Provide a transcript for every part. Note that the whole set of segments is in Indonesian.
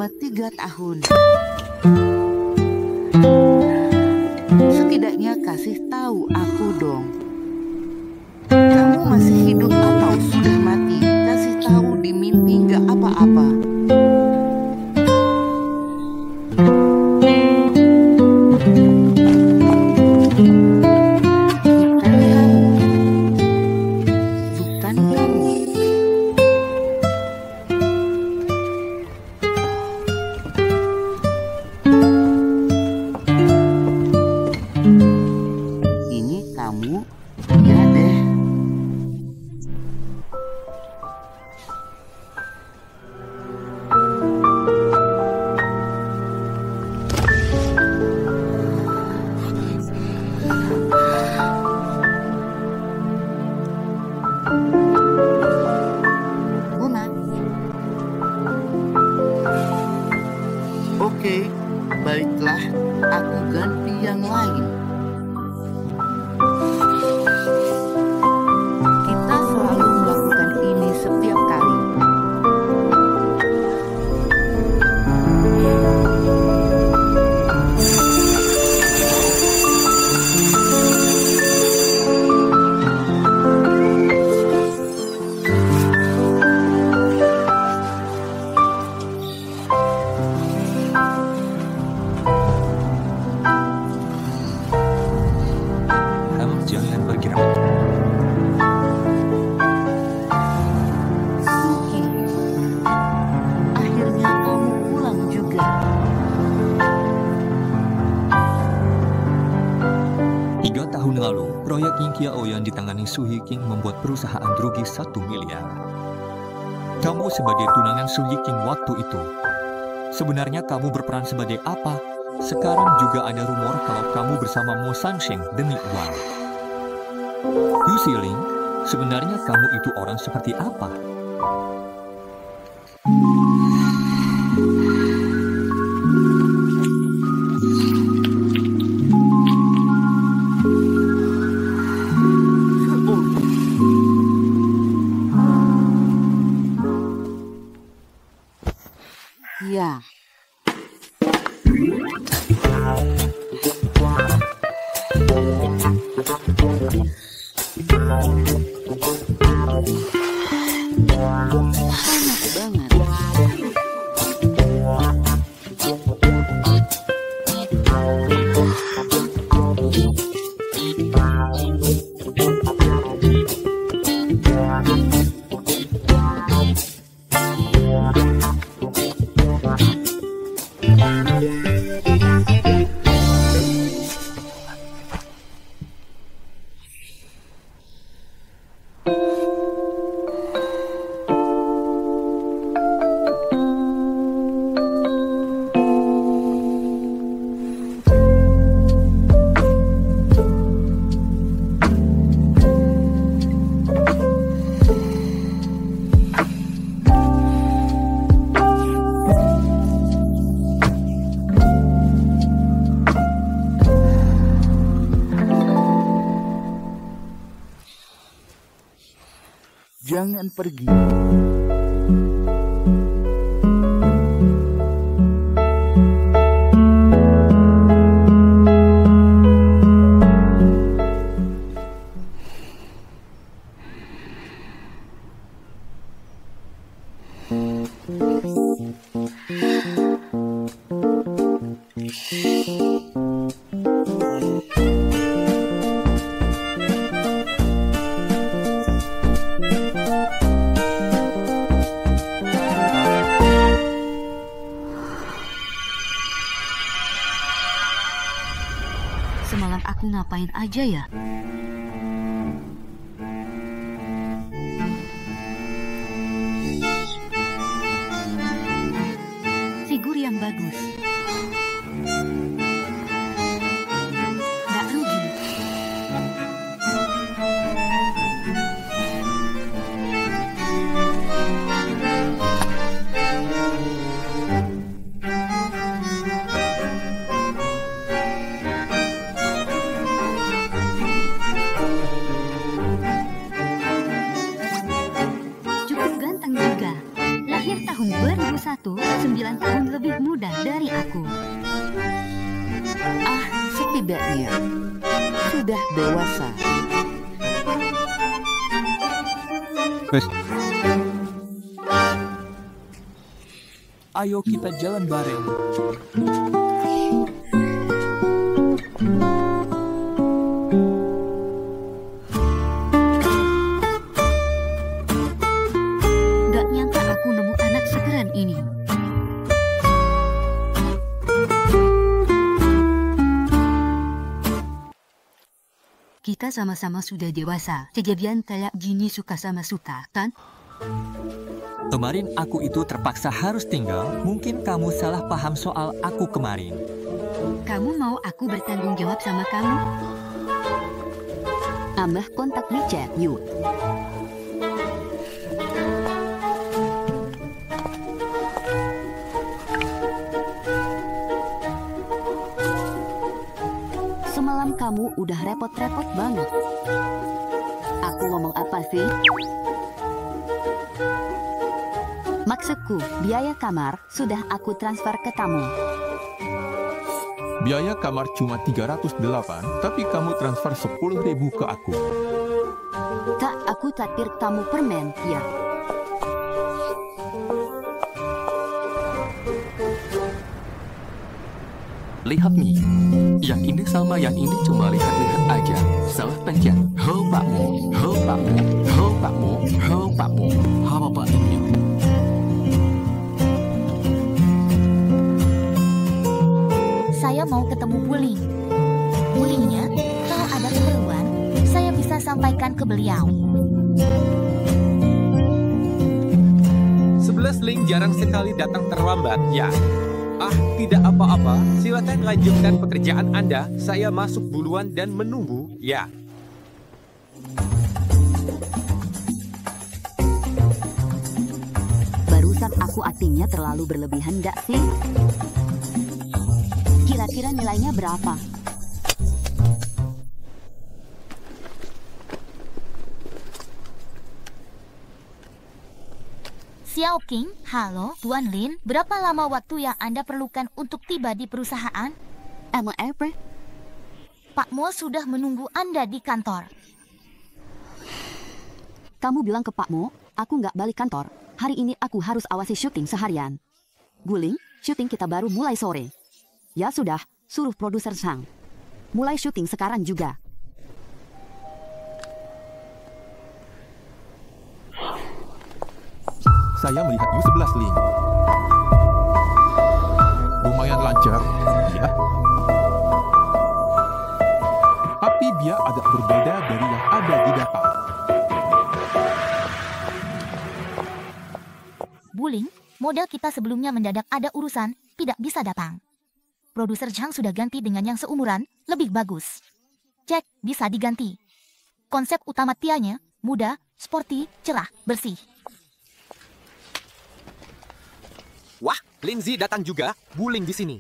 selama 3 tahun. Setidaknya kasih tahu aku dong. Kamu masih hidup atau sudah mati? Kasih tahu di mimpi nggak apa-apa. Oke, baiklah, aku ganti yang lain. Kita selalu melakukan ini setiap kali. Jangan bergerak. Suki, akhirnya kamu pulang juga. 3 tahun lalu, proyek Yingqiao yang ditangani Su Yiqing membuat perusahaan rugi 1 miliar. Kamu sebagai tunangan Su Yiqing waktu itu. Sebenarnya kamu berperan sebagai apa? Sekarang juga ada rumor kalau kamu bersama Mo Sansheng demi uang. Yu Xiling, sebenarnya kamu itu orang seperti apa? Ya. Panas banget. Jangan pergi. Semalam aku ngapain aja ya? Figur yang bagus. Nggak rugi. Setidaknya sudah dewasa. Wes. Ayo kita jalan bareng. Gak nyangka aku nemu anak sekeren ini. Kita sama-sama sudah dewasa. Kejadian kayak gini suka sama suka, kan? Kemarin aku itu terpaksa harus tinggal. Mungkin kamu salah paham soal aku kemarin. Kamu mau aku bertanggung jawab sama kamu? Ambah kontak WeChat, yuk. Semalam kamu udah repot-repot banget. Aku ngomong apa sih? Maksudku, biaya kamar sudah aku transfer ke kamu. Biaya kamar cuma 308, tapi kamu transfer 10.000 ke aku. Tak, aku traktir kamu permen, ya. Lihat nih, yang ini sama yang ini cuma lihat-lihat aja. Salah pencet. Ho bakmu, ho bakmu, ho bakmu, ho bakmu. Apa pak ini? Saya mau ketemu Wuling. Wulingnya, kalau ada keperluan, saya bisa sampaikan ke beliau. 11 Ling jarang sekali datang terlambat, ya. Ah, tidak apa-apa. Silakan lanjutkan pekerjaan Anda. Saya masuk duluan dan menunggu, ya. Barusan aku aktingnya terlalu berlebihan gak sih? Kira-kira nilainya berapa? Xiao King, halo, Tuan Lin. Berapa lama waktu yang Anda perlukan untuk tiba di perusahaan? Emang apa? Pak Mo sudah menunggu Anda di kantor. Kamu bilang ke Pak Mo, aku nggak balik kantor. Hari ini aku harus awasi syuting seharian. Guling, syuting kita baru mulai sore. Ya sudah, suruh produser Sang. Mulai syuting sekarang juga. Saya melihat U11 Ling. Lumayan lancar, ya. Tapi dia agak berbeda dari yang ada di data. Wuling, model kita sebelumnya mendadak ada urusan, tidak bisa datang. Produser Chang sudah ganti dengan yang seumuran, lebih bagus. Cek, bisa diganti. Konsep utama Tianya, muda, sporty, cerah, bersih. Wah, Lindsay datang juga. Wuling di sini.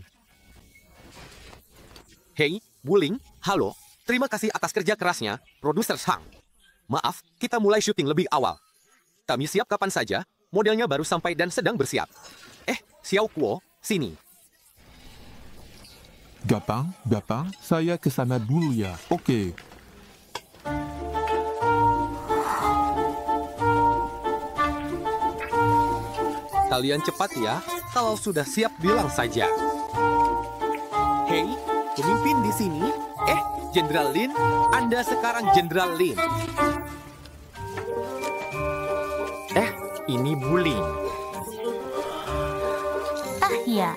Hei, Wuling, halo. Terima kasih atas kerja kerasnya, produser Sang. Maaf, kita mulai syuting lebih awal. Kami siap kapan saja, modelnya baru sampai dan sedang bersiap. Xiao Kuo, sini. Gampang, saya ke sana dulu ya. Oke. Kalian cepat ya, kalau sudah siap bilang saja. Hei, pemimpin di sini. Jenderal Lin, Anda sekarang Jenderal Lin. Ini Wuling. Ah iya,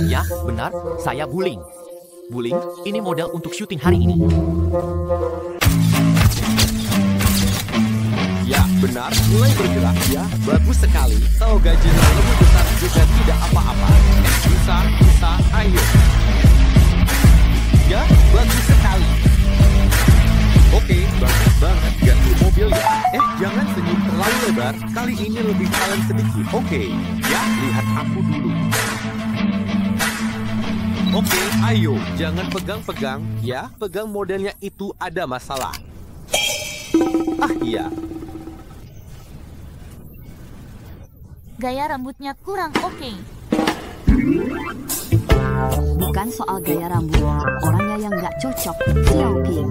Ya, benar, saya Wuling. Wuling, ini model untuk syuting hari ini. Ya, benar. Mulai bergerak ya. Bagus sekali. Kalau gajinya lebih besar juga tidak apa-apa. Bisa, ayo. Ya, bagus sekali. Oke, bagus banget. Ganti mobil ya. Jangan senyum terlalu lebar. Kali ini lebih kalem sedikit. Oke, ya, lihat aku dulu. Oke, ayo. Jangan pegang-pegang. Ya, pegang modelnya itu ada masalah. Ah, iya. gaya rambutnya kurang oke. soal gaya rambut, orangnya yang nggak cocok, Xiao Ping.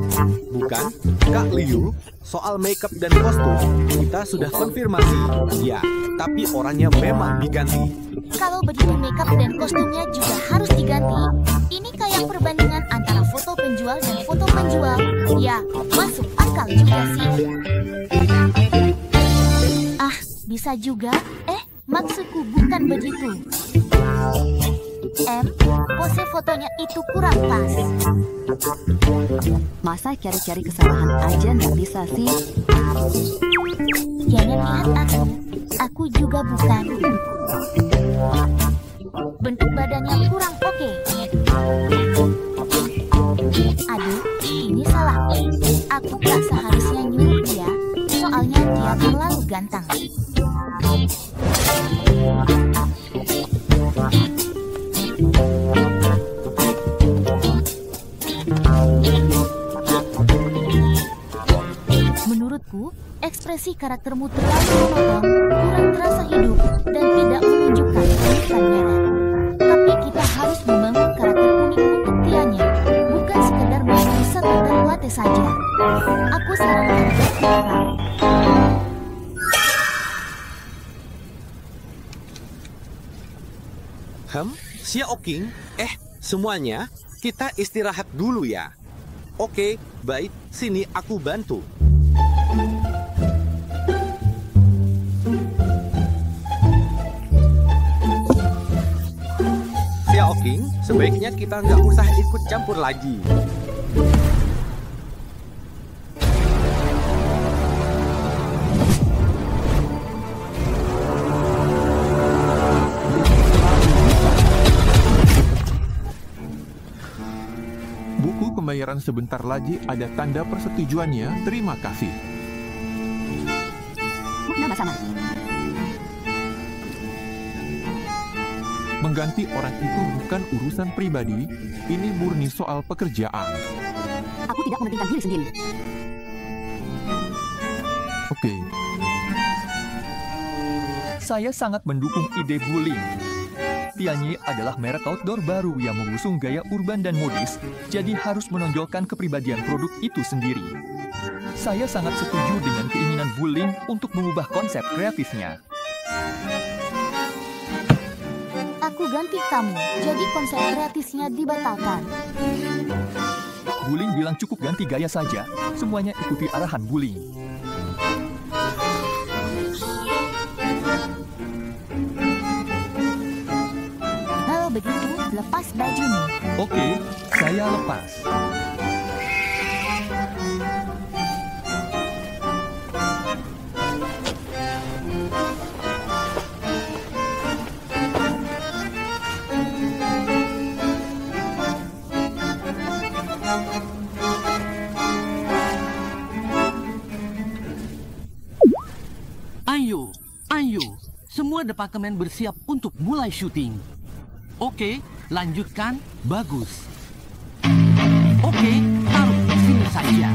Bukan, Kak Liu, soal makeup dan kostum, kita sudah konfirmasi. Ya, tapi orangnya memang diganti. Kalau begitu makeup dan kostumnya juga harus diganti. Ini kayak perbandingan antara foto penjual dan foto penjual. Ya, masuk akal juga sih. Ah, bisa juga. Maksudku bukan begitu. Pose fotonya itu kurang pas. Masa cari-cari kesalahan aja nggak bisa sih? Jangan lihat aku juga bukan. Bentuk badannya kurang oke. Aduh, ini salah. Aku gak seharusnya nyuruh dia, soalnya dia terlalu ganteng. Menurutku, ekspresi karaktermu terlalu monoton, kurang terasa hidup, dan tidak menunjukkan keunikan merah. Tapi kita harus membangun karakter unik untuk Tianya, bukan sekedar menjadi satu dan latte saja. Aku sarankan berkurang. Xiao King, semuanya, kita istirahat dulu ya. Oke, baik, sini aku bantu. Xiao King, sebaiknya kita nggak usah ikut campur lagi. Buku pembayaran sebentar lagi ada tanda persetujuannya. Terima kasih. Nama sama. Mengganti orang itu bukan urusan pribadi, ini murni soal pekerjaan. Aku tidak mementingkan diri sendiri. Oke. Saya sangat mendukung ide Wuling. Tianyi adalah merek outdoor baru yang mengusung gaya urban dan modis, jadi harus menonjolkan kepribadian produk itu sendiri. Saya sangat setuju dengan keinginan Wuling untuk mengubah konsep kreatifnya. Aku ganti kamu, jadi konsep kreatifnya dibatalkan. Wuling bilang cukup ganti gaya saja, semuanya ikuti arahan Wuling. Kalau begitu, lepas bajumu. Oke, saya lepas. Ayo, semua departemen bersiap untuk mulai syuting. Oke, lanjutkan. Bagus. Oke, taruh di sini saja.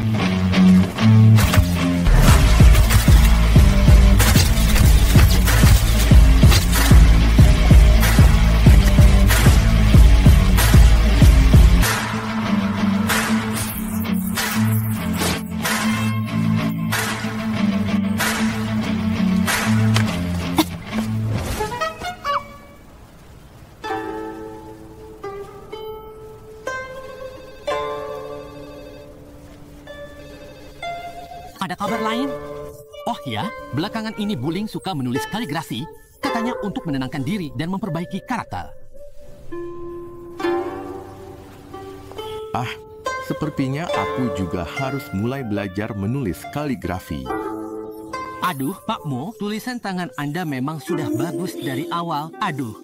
Ada kabar lain? Oh ya, belakangan ini Wuling suka menulis kaligrafi, katanya untuk menenangkan diri dan memperbaiki karakter. Sepertinya aku juga harus mulai belajar menulis kaligrafi. Aduh, Pak Mo, tulisan tangan Anda memang sudah bagus dari awal. Aduh.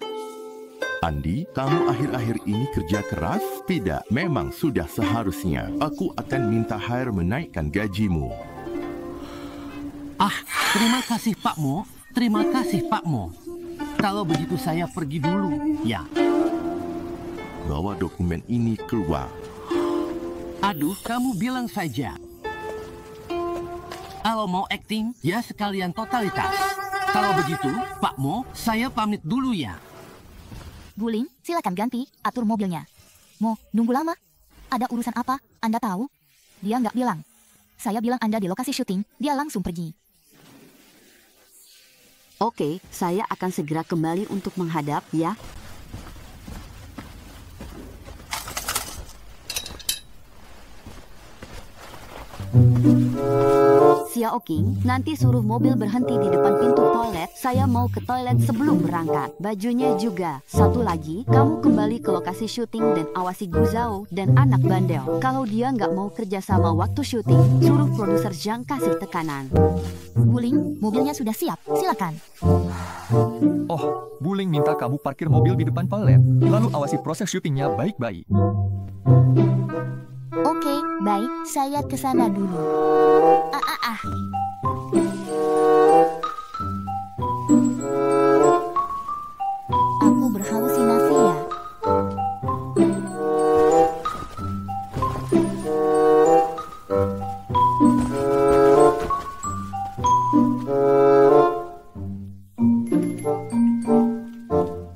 Andi, kamu akhir-akhir ini kerja keras? Tidak, memang sudah seharusnya. Aku akan minta HR menaikkan gajimu. Terima kasih Pak Mo. Terima kasih Pak Mo. Kalau begitu saya pergi dulu, ya. Bawa dokumen ini keluar. Aduh, kamu bilang saja. Kalau mau acting, ya sekalian totalitas. Kalau begitu, Pak Mo, saya pamit dulu ya. Wuling, silakan ganti, atur mobilnya. Mo, nunggu lama. Ada urusan apa? Anda tahu? Dia nggak bilang. Saya bilang Anda di lokasi syuting, dia langsung pergi. Oke, saya akan segera kembali untuk menghadap, ya. Xiao King, nanti suruh mobil berhenti di depan pintu toilet. Saya mau ke toilet sebelum berangkat. Bajunya juga. Satu lagi, kamu kembali ke lokasi syuting dan awasi Gu Zhao dan anak bandel. Kalau dia nggak mau kerja sama waktu syuting, suruh produser Zhang kasih tekanan. Guling, mobilnya sudah siap. Silakan. Oh, Guling minta kamu parkir mobil di depan toilet, lalu awasi proses syutingnya baik-baik. Oke, baik. Saya ke sana dulu. Aku berhalusinasi ya.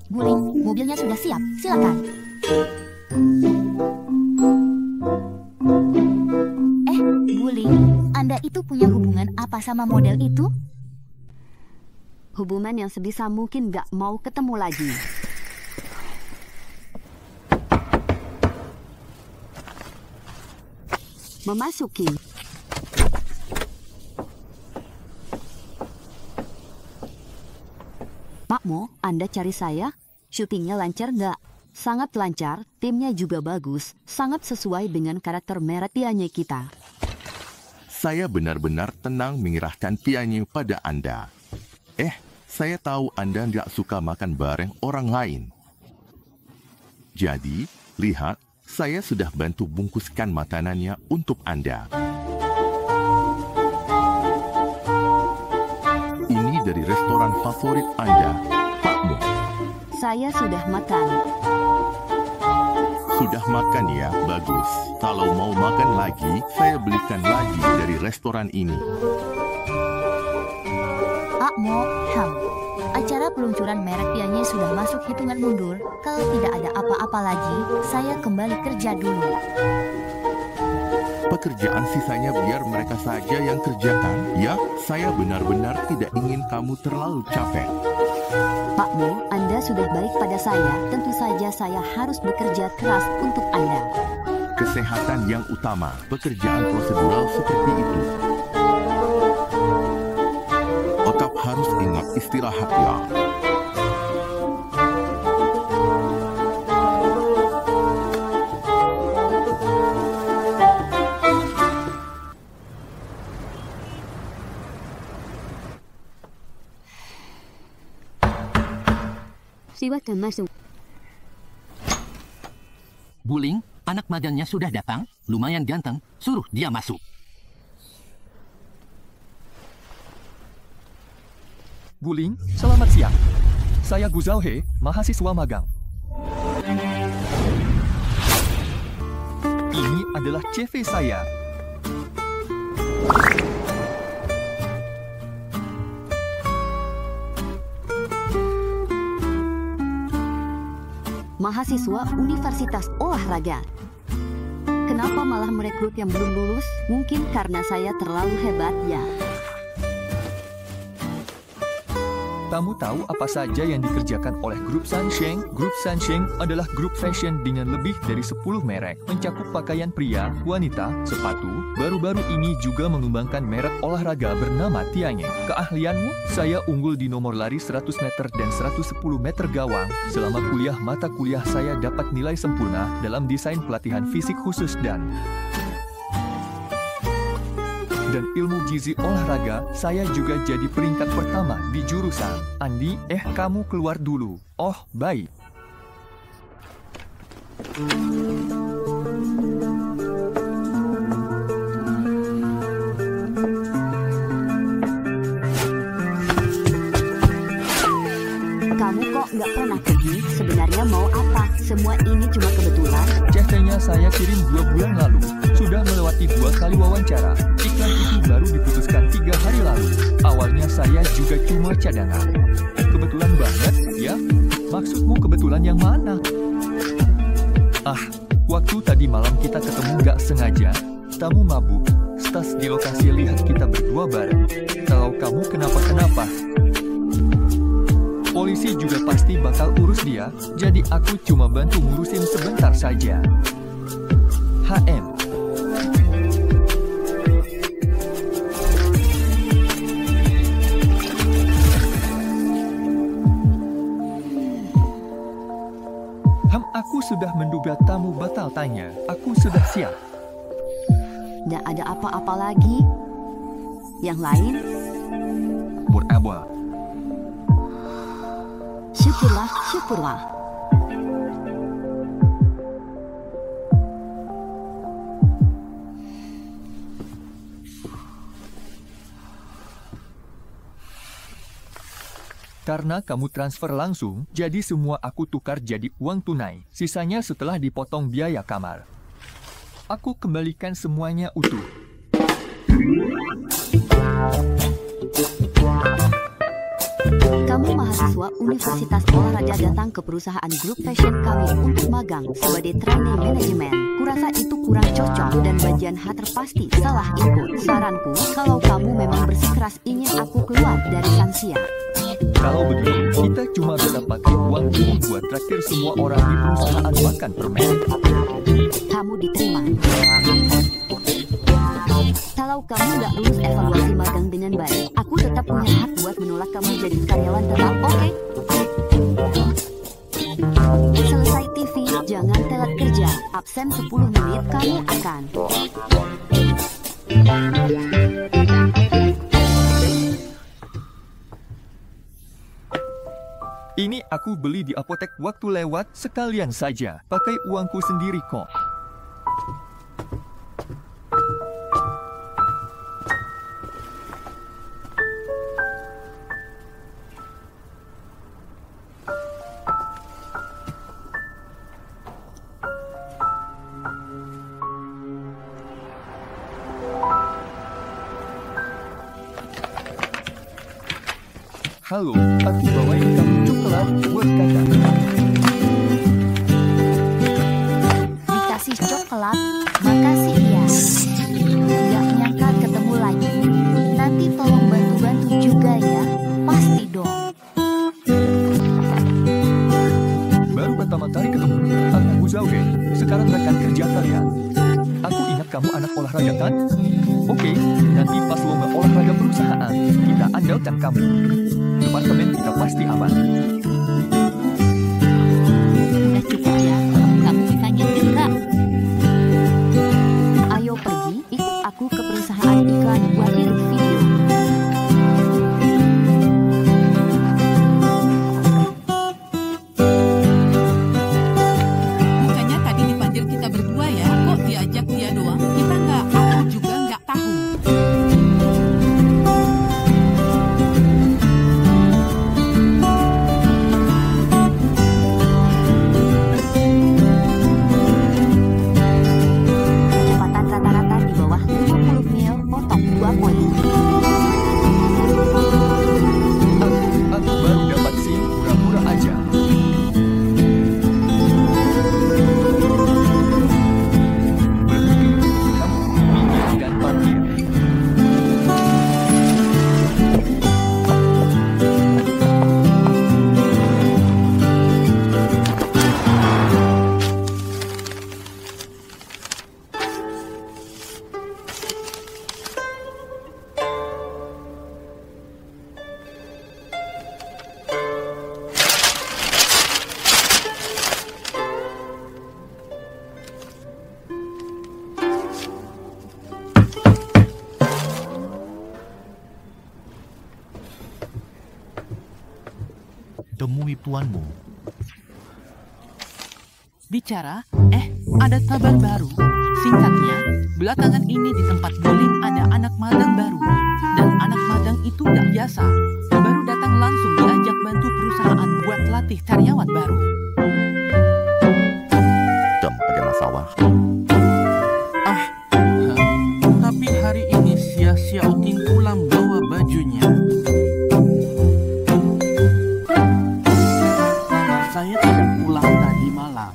Guling, mobilnya sudah siap. Silakan. Guling, Anda itu punya hubungan apa sama model itu? Hubungan yang sebisa mungkin nggak mau ketemu lagi. Memasuki. Pak Mo, Anda cari saya? Syutingnya lancar nggak? Sangat lancar, timnya juga bagus, sangat sesuai dengan karakter merek Pianye kita. Saya benar-benar tenang menyerahkan Pianye pada Anda. Saya tahu Anda tidak suka makan bareng orang lain. Jadi, lihat, saya sudah bantu bungkuskan makanannya untuk Anda. Ini dari restoran favorit Anda, Pak Mo. Saya sudah makan. Sudah makan ya, bagus. Kalau mau makan lagi, saya belikan lagi dari restoran ini. Pak Mo, acara peluncuran merek Pianye sudah masuk hitungan mundur. Kalau tidak ada apa-apa lagi, saya kembali kerja dulu. Pekerjaan sisanya biar mereka saja yang kerjakan. Ya, saya benar-benar tidak ingin kamu terlalu capek. Pak Mo, Anda sudah baik pada saya. Tentu saja saya harus bekerja keras untuk Anda. Kesehatan yang utama, pekerjaan prosedural seperti itu. Tetap harus ingat istirahat ya. Silakan masuk. Guling, anak magangnya sudah datang. Lumayan ganteng. Suruh dia masuk. Guling, selamat siang. Saya Gu Zhaohe, mahasiswa magang. Ini adalah CV saya. Mahasiswa Universitas Olahraga. Kenapa malah merekrut yang belum lulus? Mungkin karena saya terlalu hebat ya. Kamu tahu apa saja yang dikerjakan oleh Grup Sansheng? Grup Sansheng adalah grup fashion dengan lebih dari 10 merek, mencakup pakaian pria, wanita, sepatu. Baru-baru ini juga mengembangkan merek olahraga bernama Pianye. Keahlianmu? Saya unggul di nomor lari 100 meter dan 110 meter gawang. Selama kuliah mata kuliah saya dapat nilai sempurna dalam desain pelatihan fisik khusus dan ilmu gizi olahraga. Saya juga jadi peringkat pertama di jurusan. Andi, kamu keluar dulu. Oh, baik. Kamu kok nggak pernah pergi? Sebenarnya mau apa? Semua ini cuma kebetulan. CV-nya saya kirim 2 bulan lalu. Sudah melewati 2 kali wawancara. Iklan itu baru diputuskan 3 hari lalu. Awalnya saya juga cuma cadangan. Kebetulan banget, ya? Maksudmu kebetulan yang mana? Waktu tadi malam kita ketemu gak sengaja. Tamu mabuk, stas di lokasi lihat kita berdua bareng. Kalau kamu kenapa-kenapa, polisi juga pasti bakal urus dia. Jadi aku cuma bantu ngurusin sebentar saja. HM. Aku sudah menduga tamu batal tanya. Aku sudah siap. Nggak ada apa-apa lagi? Yang lain? Buat apa? Syukurlah, syukurlah. Karena kamu transfer langsung, jadi semua aku tukar jadi uang tunai. Sisanya setelah dipotong biaya kamar. Aku kembalikan semuanya utuh. Kamu mahasiswa Universitas Olahraga datang ke perusahaan grup fashion kami untuk magang sebagai trainee manajemen. Kurasa itu kurang cocok dan bagian H terpasti salah input. Saranku, kalau kamu memang bersikeras ingin aku keluar dari Sansia. Kalau begitu, kita cuma bisa pakai uang ini buat traktir semua orang di perusahaan makan permen. Kamu diterima. Kalau kamu nggak lulus evaluasi magang dengan baik, aku tetap punya hak buat menolak kamu jadi karyawan tetap, oke? Selesai TV, jangan telat kerja. Absen 10 menit, kamu akan. Ini aku beli di apotek waktu lewat, sekalian saja. Pakai uangku sendiri kok. Halo, aku bawain kamu coklat buat kakak. Dikasih coklat, makasih ya. Gak nyangka ketemu lagi. Nanti tolong bantu-bantu juga ya. Pasti dong. Baru pertama kali ketemu, aku Buzauge. Sekarang rekan kerja kalian. Aku ingat kamu anak olahraga kan? Oke, nanti pas lomba olahraga perusahaan, kita andalkan kamu. Departemen kita pasti aman. Udah cukup ya, kamu ditanya juga. Ayo pergi, ikut aku ke perusahaan iklan buat lirik video. Bukannya tadi dipanggil kita berdua ya, kok diajak dia doang? Kita nggak, aku juga nggak tahu. Kecepatan rata-rata di bawah 50 mil, potong 2 poin. Aku baru dapat SIM, pura-pura aja. Berhenti, kamu minggir dan parkir. Temui tuanmu. Bicara, ada kabar baru. Singkatnya, belakangan ini di tempat bowling ada anak magang baru. Dan anak magang itu gak biasa. Baru datang langsung diajak bantu perusahaan buat latih karyawan baru. Ada masalah. Tapi hari ini sia-sia Oking pulang bawa bajunya. Saya tidak pulang tadi malam.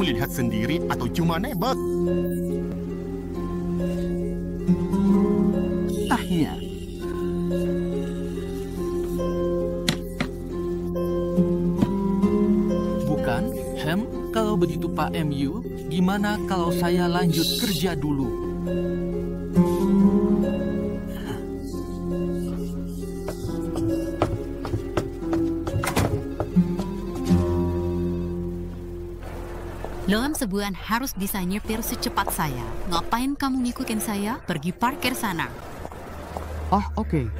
Kamu lihat sendiri atau cuma nebak? Tahnya. Bukan, kalau begitu Pak MU, gimana kalau saya lanjut kerja dulu? Dalam sebulan harus bisa nyetir secepat saya. Ngapain kamu ngikutin saya? Pergi parkir sana. Oh, oke.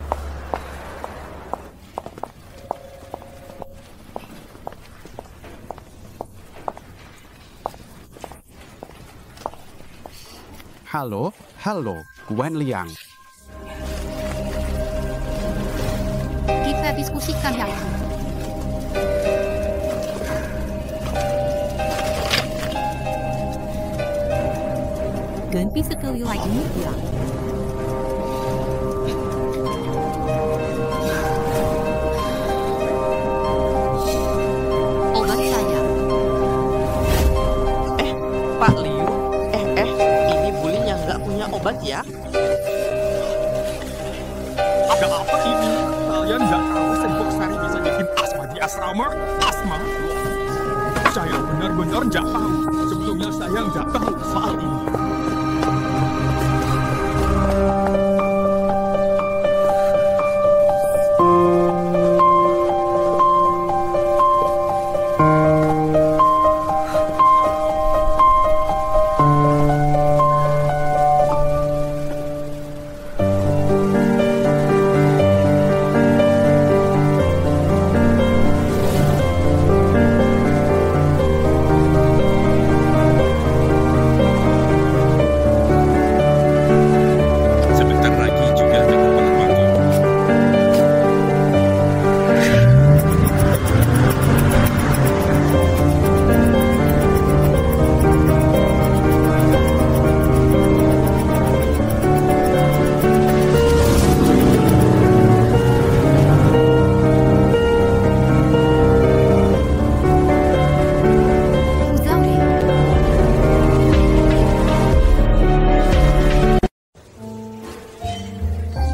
Halo, Wan Liang. Kita diskusikan yang itu. Ganti sekali lagi ya. Obat saya. Pak Liu. Ini bully yang nggak punya obat ya? Ada apa ini? Kalian nggak tahu Sembok Sari bisa bikin asma di asrama? Asma? Saya benar-benar nggak tahu. Sebelumnya saya nggak tahu soal ini.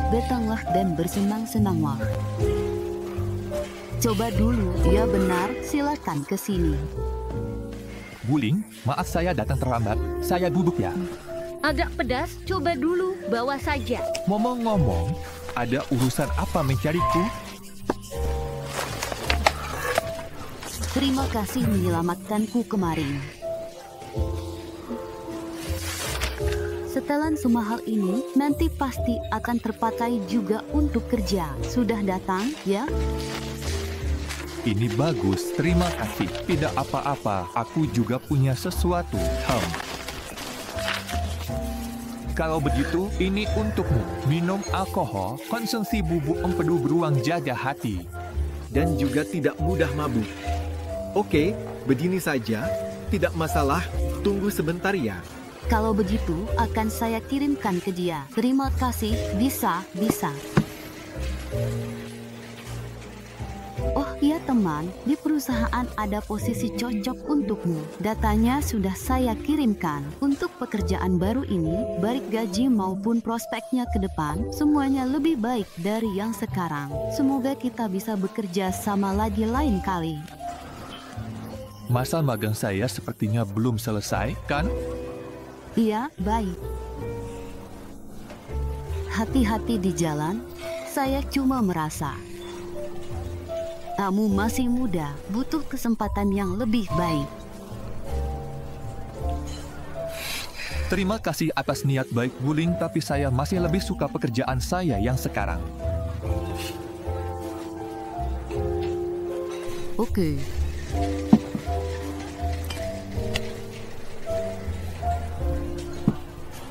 Datanglah dan bersenang-senanglah. Coba dulu, ya benar, silakan ke sini. Wuling, maaf saya datang terlambat. Saya duduk ya. Agak pedas, coba dulu, bawa saja. Ngomong-ngomong, ada urusan apa mencariku? Terima kasih menyelamatkanku kemarin. Setelan semua hal ini, nanti pasti akan terpakai juga untuk kerja. Sudah datang, ya? Ini bagus, terima kasih. Tidak apa-apa, aku juga punya sesuatu. Kalau begitu, ini untukmu. Minum alkohol, konsumsi bubuk empedu beruang jaga hati. Dan juga tidak mudah mabuk. Oke, begini saja. Tidak masalah, tunggu sebentar ya. Kalau begitu, akan saya kirimkan ke dia. Terima kasih, bisa. Oh ya teman, di perusahaan ada posisi cocok untukmu. Datanya sudah saya kirimkan. Untuk pekerjaan baru ini, baik gaji maupun prospeknya ke depan, semuanya lebih baik dari yang sekarang. Semoga kita bisa bekerja sama lagi lain kali. Masa magang saya sepertinya belum selesai, kan? Iya, baik. Hati-hati di jalan, saya cuma merasa kamu masih muda, butuh kesempatan yang lebih baik. Terima kasih atas niat baik Wuling, tapi saya masih lebih suka pekerjaan saya yang sekarang. Oke.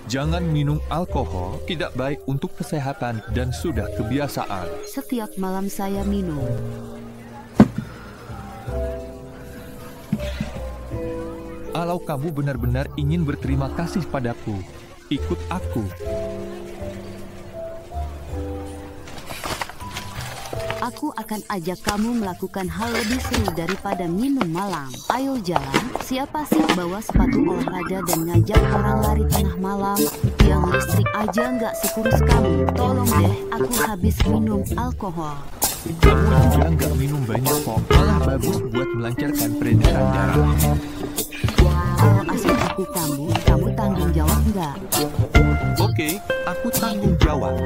Jangan minum alkohol, tidak baik untuk kesehatan dan sudah kebiasaan. Setiap malam saya minum. Kalau kamu benar-benar ingin berterima kasih padaku, ikut aku. Aku akan ajak kamu melakukan hal lebih seru daripada minum malam. Ayo jalan. Siapa sih bawa sepatu olahraga dan ngajak orang lari tengah malam? Yang listrik aja nggak sekurus kamu. Tolong deh, aku habis minum alkohol. Kamu juga nggak minum banyak kok. Malah bagus buat melancarkan peredaran darah. Kalau asal aku kamu tanggung jawab nggak? Oke, aku tanggung jawab.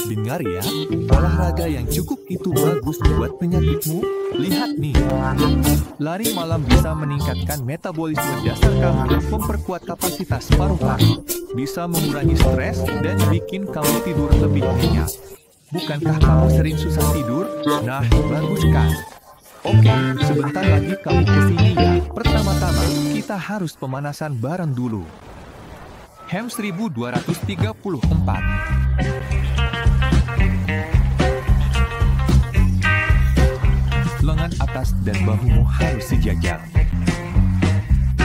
Dengar ya, olahraga yang cukup itu bagus buat penyakitmu. Lihat nih, lari malam bisa meningkatkan metabolisme dasar kamu, memperkuat kapasitas paru-paru, bisa mengurangi stres, dan bikin kamu tidur lebih nyenyak. Bukankah kamu sering susah tidur? Nah, bagus kan? Oke, sebentar lagi kamu kesini ya. Pertama-tama, kita harus pemanasan bareng dulu. Hem 1234. Lengan atas dan bahumu harus sejajar.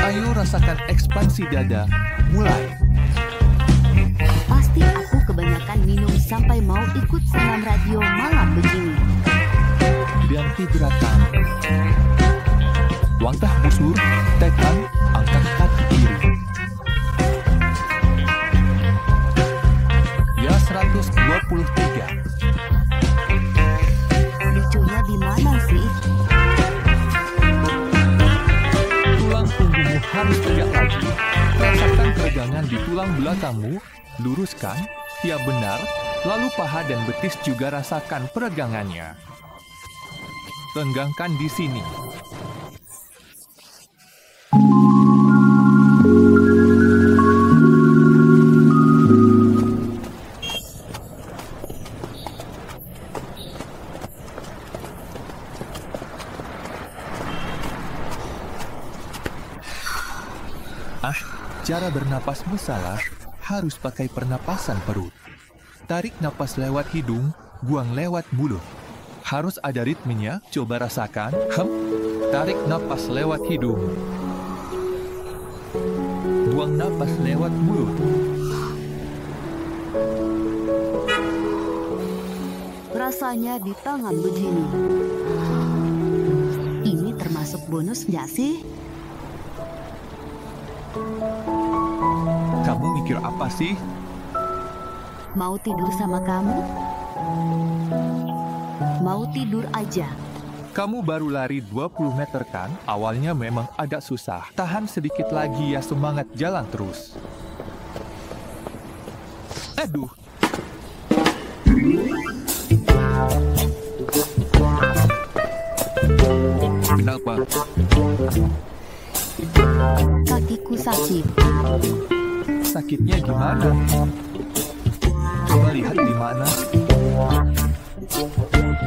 Ayo rasakan ekspansi dada. Mulai. Pasti aku kebanyakan minum sampai mau ikut senam radio malam begini. Ganti gerakan. Langkah busur, tekan, angkat kaki kiri. Ya 123. Lucunya di mana sih? Tulang punggungmu harus tegak lagi. Rasakan keregangan di tulang belakangmu. Luruskan, tiap benar. Lalu paha dan betis juga rasakan peregangannya. Tenggangkan di sini. Cara bernapasmu salah, harus pakai pernapasan perut. Tarik napas lewat hidung, buang lewat mulut. Harus ada ritmenya, coba rasakan. Tarik napas lewat hidung. Buang napas lewat mulut. Rasanya di tangan begini. Ini termasuk bonus nggak sih? Kamu mikir apa sih? Mau tidur sama kamu? Mau tidur aja. Kamu baru lari 20 meter kan? Awalnya memang agak susah. Tahan sedikit lagi ya, semangat, jalan terus. Aduh. Kenapa? Kakiku sakit. Sakitnya gimana? Coba lihat di mana.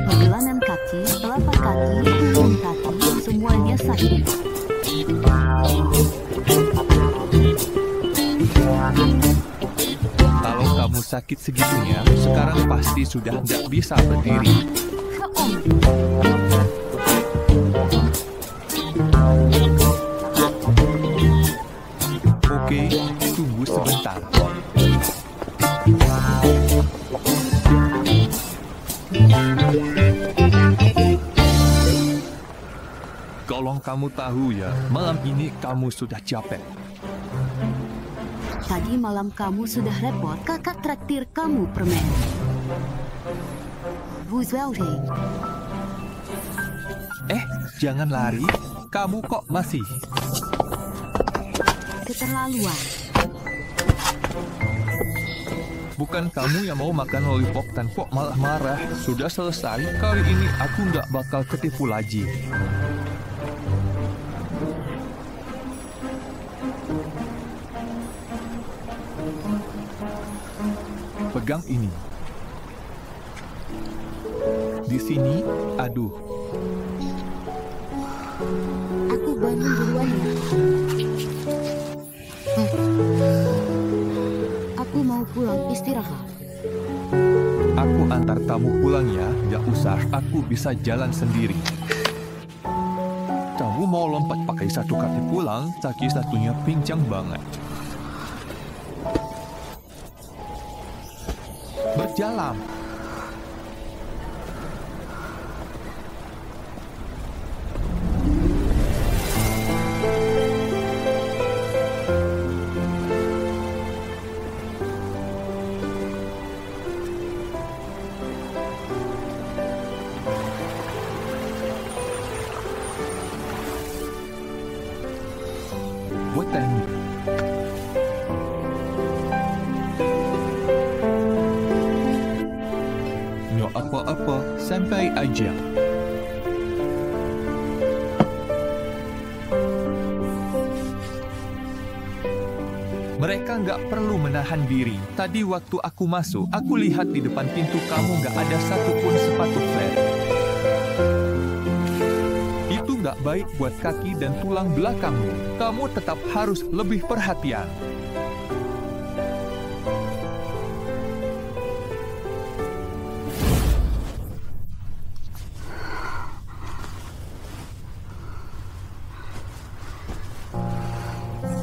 Pergelangan kaki, telapak kaki, punggung kaki, semuanya sakit. Kalau kamu sakit segitunya, sekarang pasti sudah nggak bisa berdiri. Oke, tunggu sebentar. Tolong kamu tahu ya, malam ini kamu sudah capek. Tadi malam kamu sudah repot, kakak traktir kamu permen. Buzwelting. Jangan lari, kamu kok masih. Keterlaluan. Bukan kamu yang mau makan lollipop dan kok malah marah. Sudah selesai, kali ini aku nggak bakal ketipu lagi. Pegang ini. Di sini, aduh. Aku bangun duluan ya. Aku mau pulang istirahat. Aku antar kamu pulang ya, nggak usah. Aku bisa jalan sendiri. Kamu mau lompat pakai satu kaki pulang, kaki satunya pincang banget. Berjalan. apa-apa, santai aja. Mereka nggak perlu menahan diri. Tadi waktu aku masuk, aku lihat di depan pintu kamu nggak ada satupun sepatu flat. Itu nggak baik buat kaki dan tulang belakangmu. Kamu tetap harus lebih perhatian.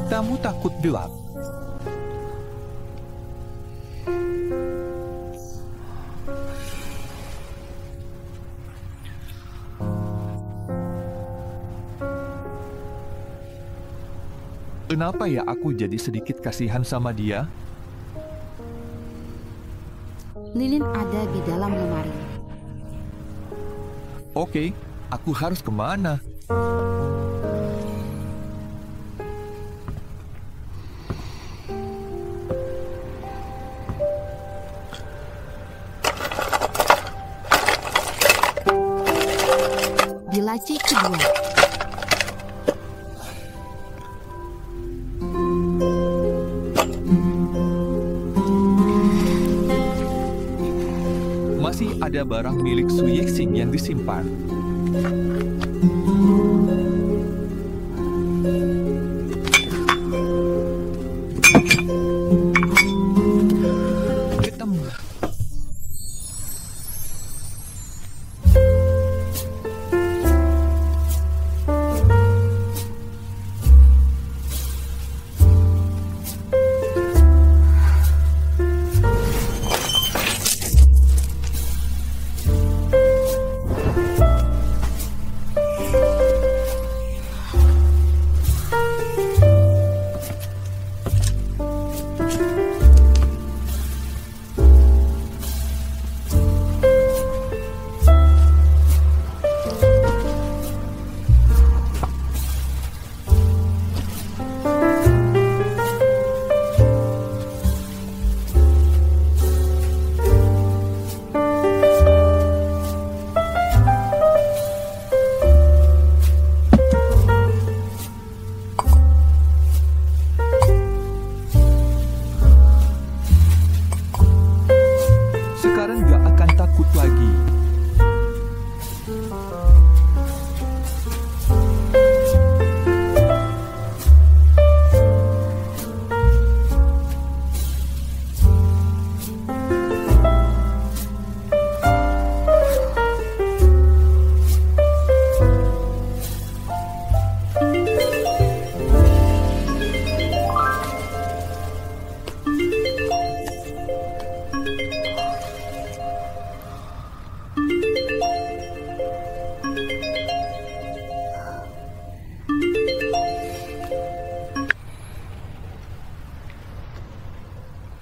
Kamu takut gelap? Kenapa ya aku jadi sedikit kasihan sama dia? Lilin ada di dalam lemari. Oke, aku harus kemana? Di laci kedua. Masih ada barang milik Su Yixing yang disimpan.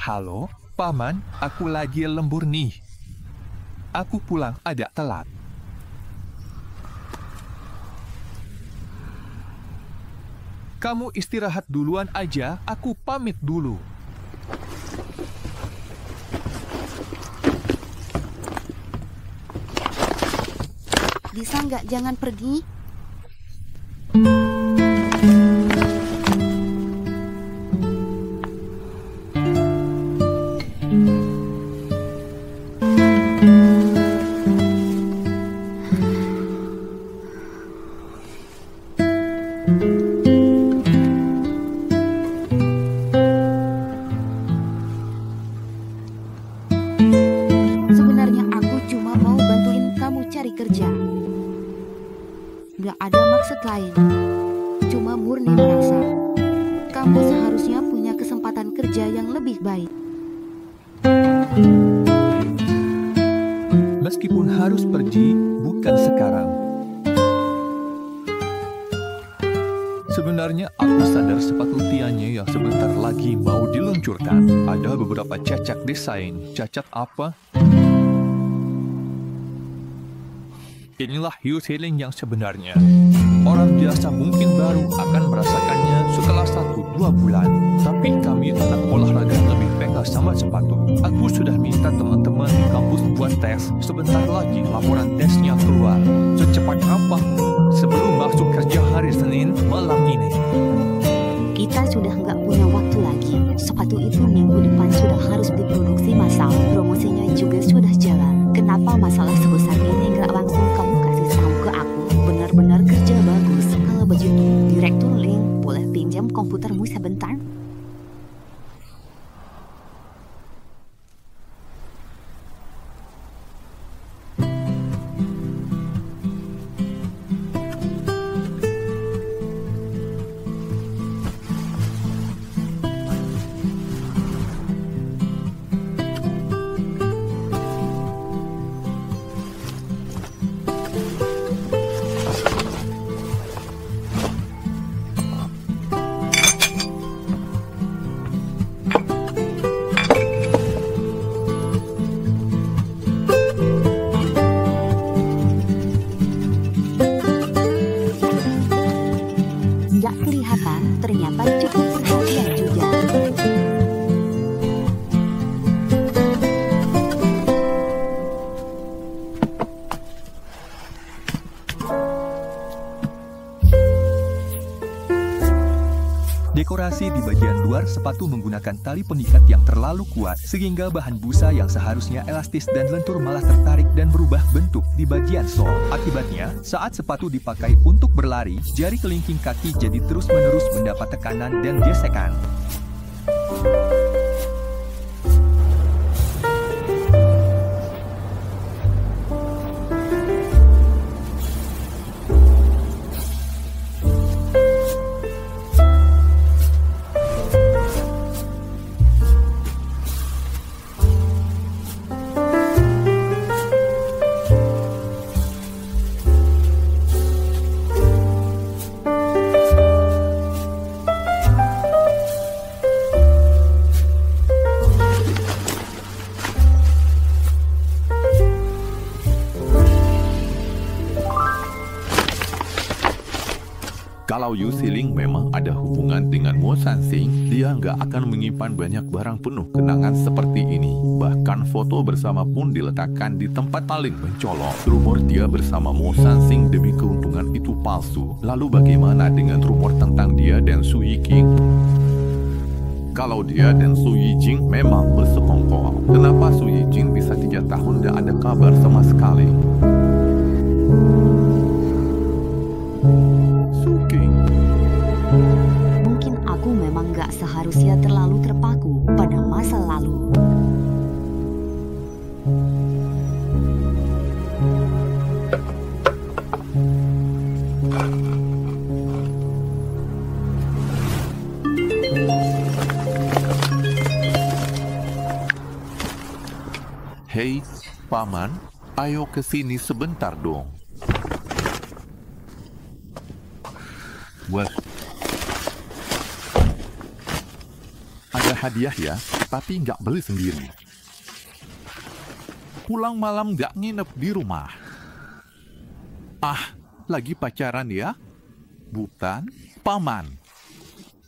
Halo, Paman, aku lagi lembur nih. Aku pulang agak telat. Kamu istirahat duluan aja, aku pamit dulu. Bisa nggak jangan pergi? Sebenarnya aku cuma mau bantuin kamu cari kerja. Nggak ada maksud lain. Cuma murni merasa kamu seharusnya punya kesempatan kerja yang lebih baik. Meskipun harus pergi, bukan sekarang. Sebenarnya aku sadar sepatu Tianya yang sebentar lagi mau diluncurkan. Ada beberapa cacat desain. Cacat apa? Inilah hiu healing yang sebenarnya. Orang biasa mungkin baru akan merasakannya setelah 1-2 bulan. Tapi kami anak olahraga lebih baik mereka sama sepatu. Aku sudah minta teman-teman di kampus buat tes. Sebentar lagi laporan tesnya keluar. Secepat apa? Sebelum masuk kerja hari Senin malam ini. Kita sudah nggak punya waktu lagi. Sepatu itu minggu depan sudah harus diproduksi massal. Promosinya juga sudah jalan. Kenapa masalah sebesar ini nggak langsung kamu kasih tahu ke aku? Benar-benar kerja bagus. Kalau begitu, Direktur Ling, boleh pinjam komputermu sebentar? Nggak kelihatan, ternyata cukup perhatian juga. Dekorasi di bagian luar sepatu menggunakan tali pengikat yang terlalu kuat sehingga bahan busa yang seharusnya elastis dan lentur malah tertarik dan berubah bentuk di bagian sol. Akibatnya, saat sepatu dipakai untuk berlari, jari kelingking kaki jadi terus-menerus mendapat tekanan dan gesekan. Kalau Yu Siling memang ada hubungan dengan Mo Sansing, dia nggak akan menyimpan banyak barang penuh kenangan seperti ini. Bahkan foto bersama pun diletakkan di tempat paling mencolok. Rumor dia bersama Mo Sansing demi keuntungan itu palsu. Lalu bagaimana dengan rumor tentang dia dan Su Yiking? Kalau dia dan Su Yijing memang bersekongkol, kenapa Su Yijing bisa 3 tahun tidak ada kabar sama sekali? Mungkin aku memang gak seharusnya terlalu terpaku pada masa lalu. Hei, Paman, ayo ke sini sebentar dong. Buat ada hadiah ya, tapi nggak beli sendiri. Pulang malam nggak nginep di rumah. Ah, lagi pacaran ya? Bukan, Paman.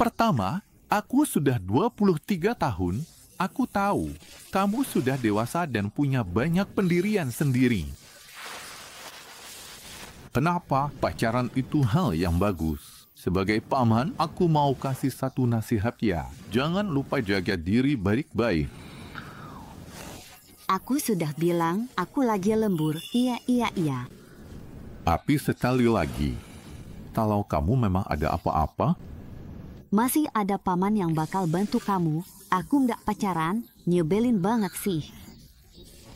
Pertama, aku sudah 23 tahun. Aku tahu, kamu sudah dewasa dan punya banyak pendirian sendiri. Kenapa pacaran itu hal yang bagus? Sebagai paman, aku mau kasih satu nasihat ya. Jangan lupa jaga diri baik-baik. Aku sudah bilang, aku lagi lembur. Iya. Tapi sekali lagi, kalau kamu memang ada apa-apa, masih ada paman yang bakal bantu kamu. Aku nggak pacaran, nyebelin banget sih.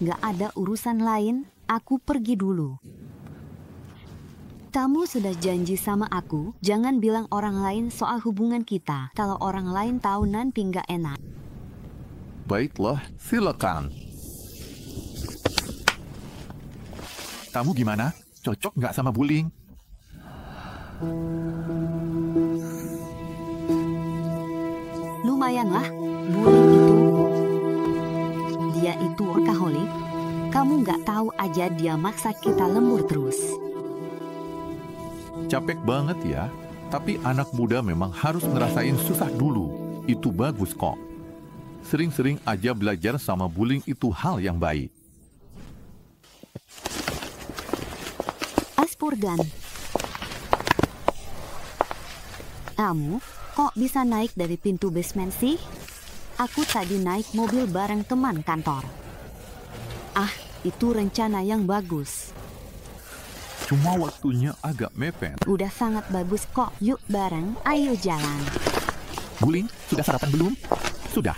Nggak ada urusan lain, aku pergi dulu. Kamu sudah janji sama aku, jangan bilang orang lain soal hubungan kita. Kalau orang lain tahu nanti nggak enak. Baiklah, silakan. Kamu gimana? Cocok nggak sama bullying? Lumayan lah, bullying itu. Dia itu workaholic. Kamu nggak tahu aja dia maksa kita lembur terus. Capek banget ya, tapi anak muda memang harus ngerasain susah dulu. Itu bagus kok. Sering-sering aja belajar sama Buling itu hal yang baik. Aspurgan. Kamu kok bisa naik dari pintu basement sih? Aku tadi naik mobil bareng teman kantor. Ah, itu rencana yang bagus. Cuma waktunya agak mepet. Udah sangat bagus kok. Yuk bareng, ayo jalan. Buling, sudah sarapan belum? Sudah.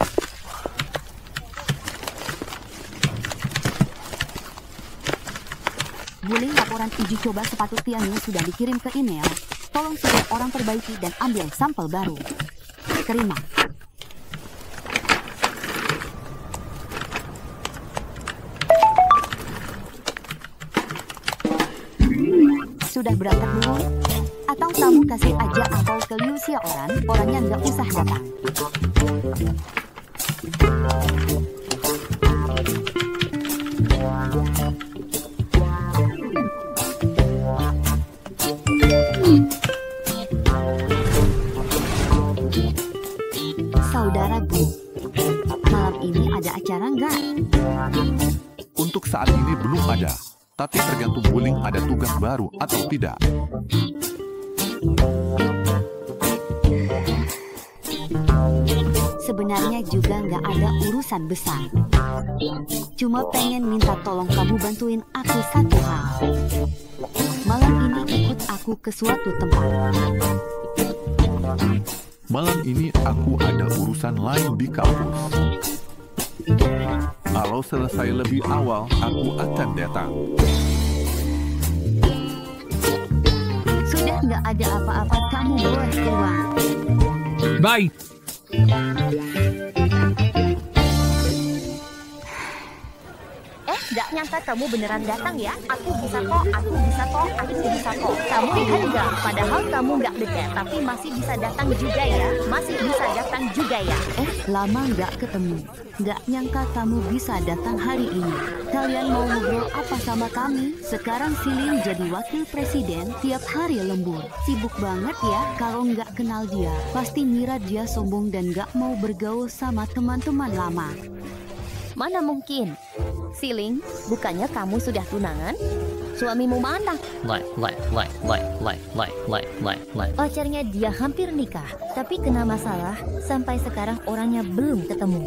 Buling, laporan uji coba sepatu Tianyu sudah dikirim ke email. Tolong suruh orang perbaiki dan ambil sampel baru. Terima. Sudah berangkat dulu? Atau kamu kasih aja angpau ke Liu Xiaoran, orangnya nggak usah datang. Saudaraku, malam ini ada acara nggak? Untuk saat ini belum ada. Tapi tergantung Buling ada tugas baru atau tidak. Sebenarnya juga nggak ada urusan besar. Cuma pengen minta tolong kamu bantuin aku satu hal. Malam ini ikut aku ke suatu tempat. Malam ini aku ada urusan lain di kampus. Kalau selesai lebih awal, aku akan datang. Sudah nggak ada apa-apa, kamu boleh keluar. Baik. Nggak nyangka kamu beneran datang ya. Aku bisa kok, aku bisa kok, aku bisa kok. Kamu lihat nggak? Padahal kamu nggak dekat, tapi masih bisa datang juga ya. Masih bisa datang juga ya. Lama nggak ketemu. Nggak nyangka kamu bisa datang hari ini. Kalian mau ngobrol apa sama kami? Sekarang Siling jadi wakil presiden, tiap hari lembur. Sibuk banget ya. Kalau nggak kenal dia, pasti ngira dia sombong dan nggak mau bergaul sama teman-teman lama. Mana mungkin? Siling, bukannya kamu sudah tunangan? Suamimu mana? Pacarnya dia hampir nikah, tapi kena masalah. Sampai sekarang orangnya belum ketemu.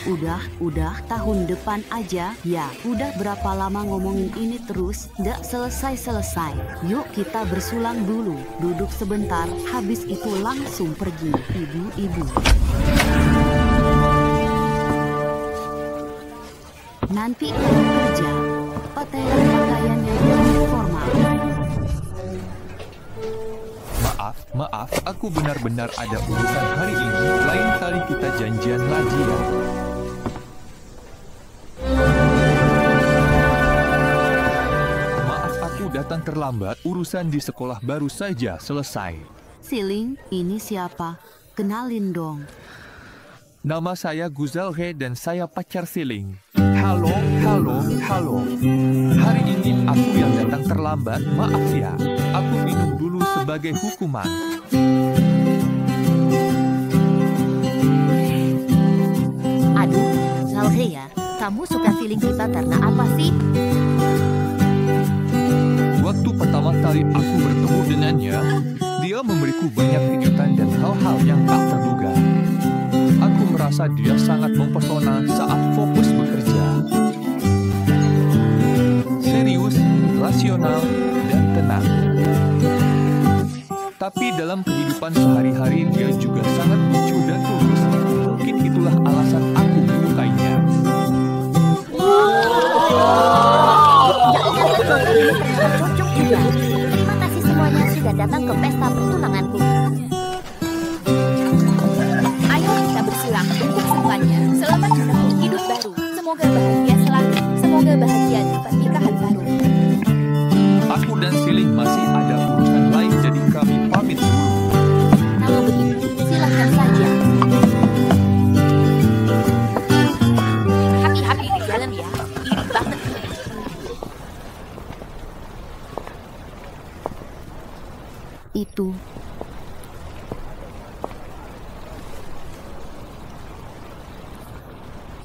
Udah, tahun depan aja. Ya, udah berapa lama ngomongin ini terus, nggak selesai-selesai. Yuk kita bersulang dulu, duduk sebentar, habis itu langsung pergi. Ibu-ibu. Nanti kalau kerja, pakaian yang lebih formal. Maaf, aku benar-benar ada urusan hari ini. Lain kali kita janjian lagi ya. Maaf, aku datang terlambat. Urusan di sekolah baru saja selesai. Siling, ini siapa? Kenalin dong. Nama saya Guzal He dan saya pacar Siling. Halo. Hari ini aku yang datang terlambat, maaf ya. Aku minum dulu sebagai hukuman. Aduh, Zalhe ya, kamu suka feeling kita karena apa sih? Waktu pertama kali aku bertemu dengannya, dia memberiku banyak kejutan dan hal-hal yang tak terduga. Aku merasa dia sangat mempesona saat fokus bekerja. Serius, rasional, dan tenang. Tapi dalam kehidupan sehari-hari dia juga sangat lucu dan tulus. Mungkin itulah alasan aku menyukainya. Cocok juga. Terima kasih semuanya sudah datang ke pesta pertunanganku. Ayo kita bersilang untuk semuanya. Selamat menempuh hidup baru. Semoga bahagia selalu. Semoga bahagia di pernikahan baru. Aku dan Siling masih ada urusan lain, jadi kami pamit dulu. Kalau begitu, silakan saja. Hati-hati di jalan ya. Iri banget. Itu.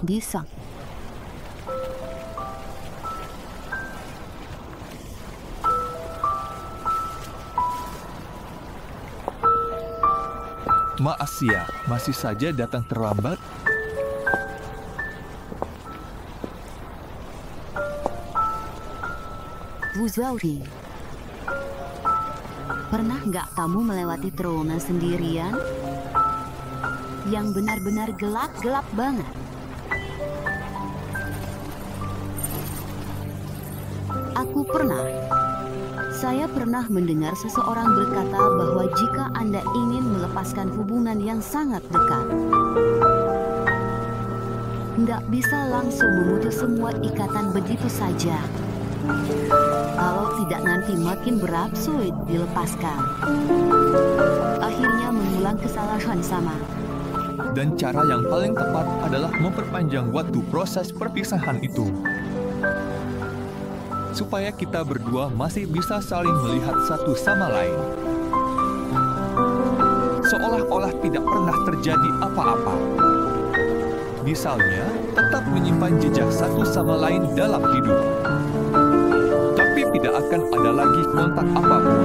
bisa. Maaf Sia, masih saja datang terlambat. Bu Zauri, pernah nggak kamu melewati terowongan sendirian? Yang benar-benar gelap banget. Aku pernah. Saya pernah mendengar seseorang berkata bahwa jika Anda ingin melepaskan hubungan yang sangat dekat, nggak bisa langsung memutus semua ikatan begitu saja. Kalau tidak nanti makin berat sulit dilepaskan. Akhirnya mengulang kesalahan sama. Dan cara yang paling tepat adalah memperpanjang waktu proses perpisahan itu. Supaya kita berdua masih bisa saling melihat satu sama lain. Seolah-olah tidak pernah terjadi apa-apa. Misalnya, tetap menyimpan jejak satu sama lain dalam hidup. Tapi tidak akan ada lagi kontak apapun.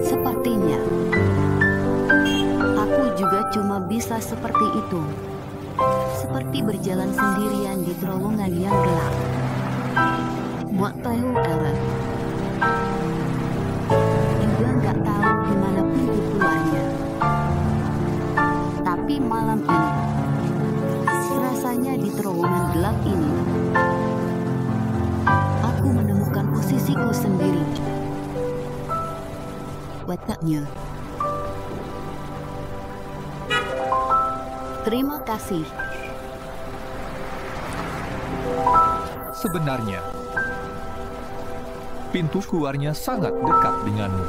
Sepertinya, aku juga cuma bisa seperti itu. Seperti berjalan sendirian di terowongan yang gelap. Buat tahu arah. Juga nggak tahu di mana pintu keluarnya. Tapi malam ini, rasanya di terowongan gelap ini, aku menemukan posisiku sendiri. Wataknya. Terima kasih. Sebenarnya, pintu keluarnya sangat dekat denganmu.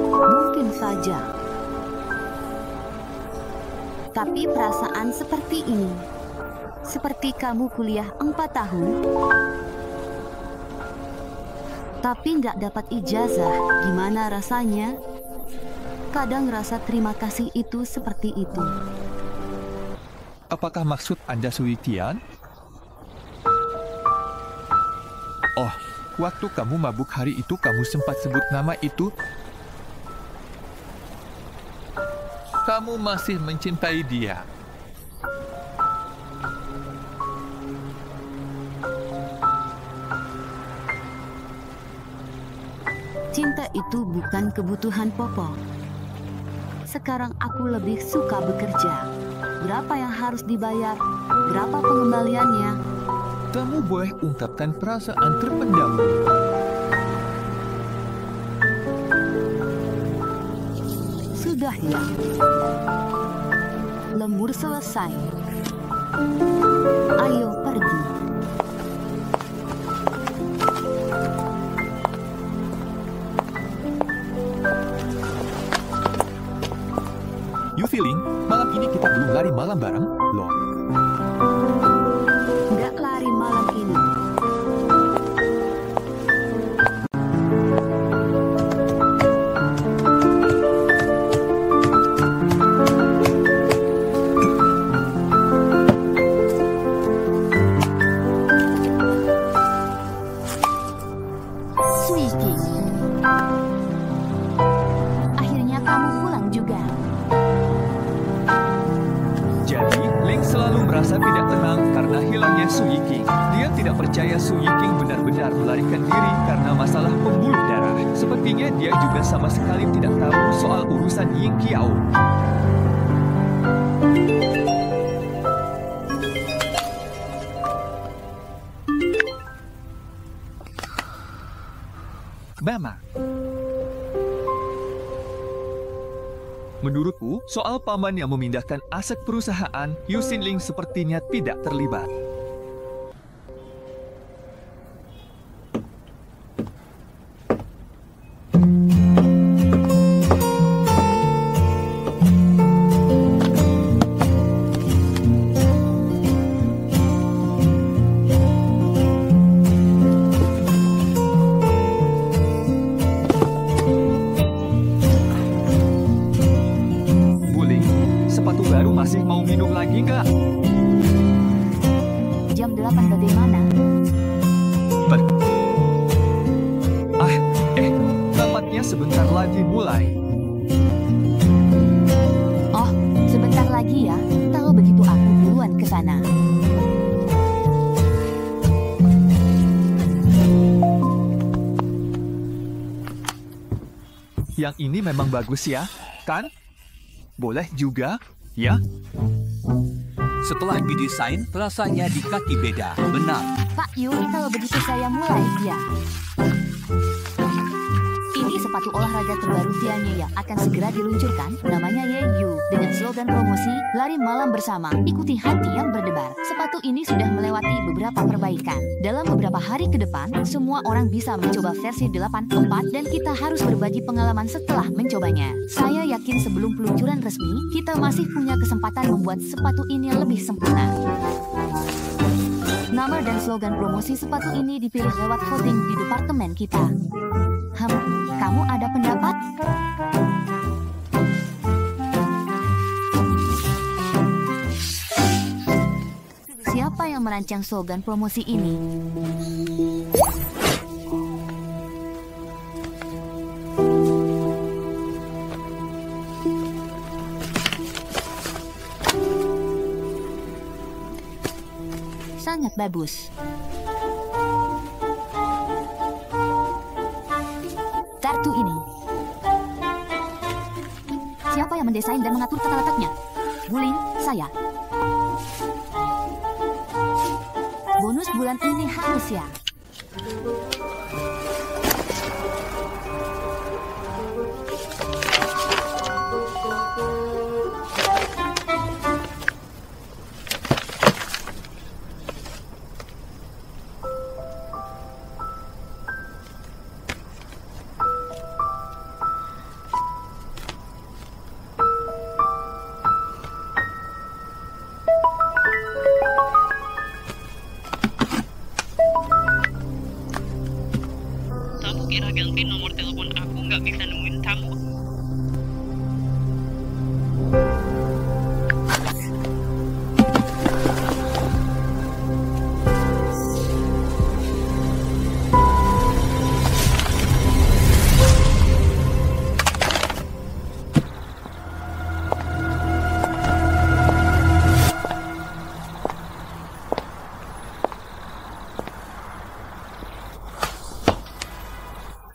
Mungkin saja. Tapi perasaan seperti ini, seperti kamu kuliah 4 tahun, tapi nggak dapat ijazah, gimana rasanya? Kadang rasa terima kasih itu seperti itu. Apakah maksud Anda Sui Tian? Oh, waktu kamu mabuk hari itu kamu sempat sebut nama itu. Kamu masih mencintai dia. Cinta itu bukan kebutuhan pokok. Sekarang aku lebih suka bekerja. Berapa yang harus dibayar? Berapa pengembaliannya? Kamu boleh ungkapkan perasaan terpendammu. Sudah ya. Lembur selesai. Ayo pergi. You feeling? Malam ini kita belum lari malam bareng, loh. Nggak lari malam ini. Suiki. Akhirnya kamu pulang juga. Jadi, Ling selalu merasa tidak tenang karena hilangnya Su Yiking. Dia tidak percaya Su Yiking benar-benar melarikan diri karena masalah pembuluh darah. Sepertinya dia juga sama sekali tidak tahu soal urusan Ying Qiao. Mama. Menurutku, soal paman yang memindahkan aset perusahaan, Yu Xinling sepertinya tidak terlibat. nggak? Jam 8 bagaimana? Rapatnya sebentar lagi mulai. Oh, sebentar lagi ya. Kalau begitu aku duluan ke sana. Yang ini memang bagus ya, kan? Boleh juga, ya? Setelah didesain, rasanya di kaki beda. Benar. Pak Yu, kalau begitu saya mulai ya. Ini sepatu olahraga terbaru Tianya yang akan segera diluncurkan. Namanya Yeyu. Dengan slogan promosi, lari malam bersama, ikuti hati yang berdebar. Sepatu ini sudah melewati beberapa perbaikan. Dalam beberapa hari ke depan, semua orang bisa mencoba versi 8.4 dan kita harus berbagi pengalaman setelah mencobanya. Saya yakin sebelum peluncuran resmi, kita masih punya kesempatan membuat sepatu ini lebih sempurna. Nama dan slogan promosi sepatu ini dipilih lewat voting di departemen kita. Kamu ada pendapat? Siapa yang merancang slogan promosi ini? Sangat bagus. Kartu ini. Siapa yang mendesain dan mengatur tata letaknya? Guling, saya. Bonus bulan ini harus ya. Kira ganti nomor telepon aku nggak bisa nemuin kamu.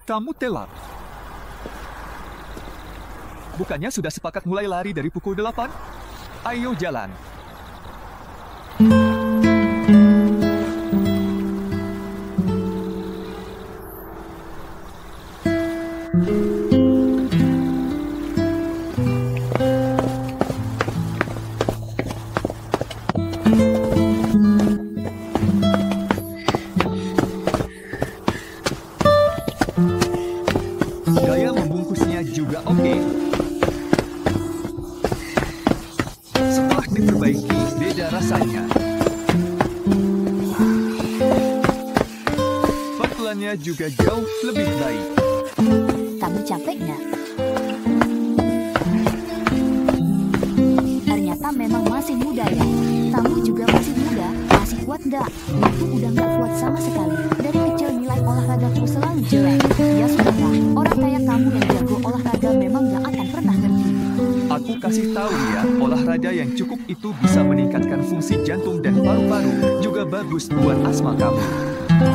Kamu telat. Bukannya sudah sepakat mulai lari dari pukul 8? Ayo jalan. Gaya membungkusnya juga oke. Setelah diperbaiki, beda rasanya. Pantulannya juga jauh lebih baik. Kamu capek nggak? Ternyata memang masih muda ya. Kamu juga masih muda. Masih kuat nggak? Aku udah nggak kuat sama sekali. Dari kecil nilai olahragaku selalu jelek. Ya sudahlah, orang kayak kamu yang jago olahraga memang nggak akan pernah ngerti. Aku kasih tahu ya, olahraga yang cukup itu bisa meningkatkan fungsi jantung dan paru-paru, juga bagus buat asma kamu.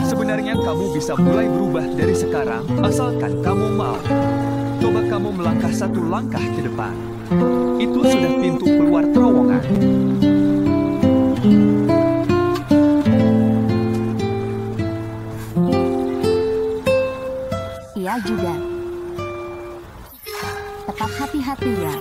Sebenarnya kamu bisa mulai berubah dari sekarang, asalkan kamu mau. Coba kamu melangkah satu langkah ke depan. Itu sudah pintu keluar terowongan. Iya juga. Tetap hati-hati ya.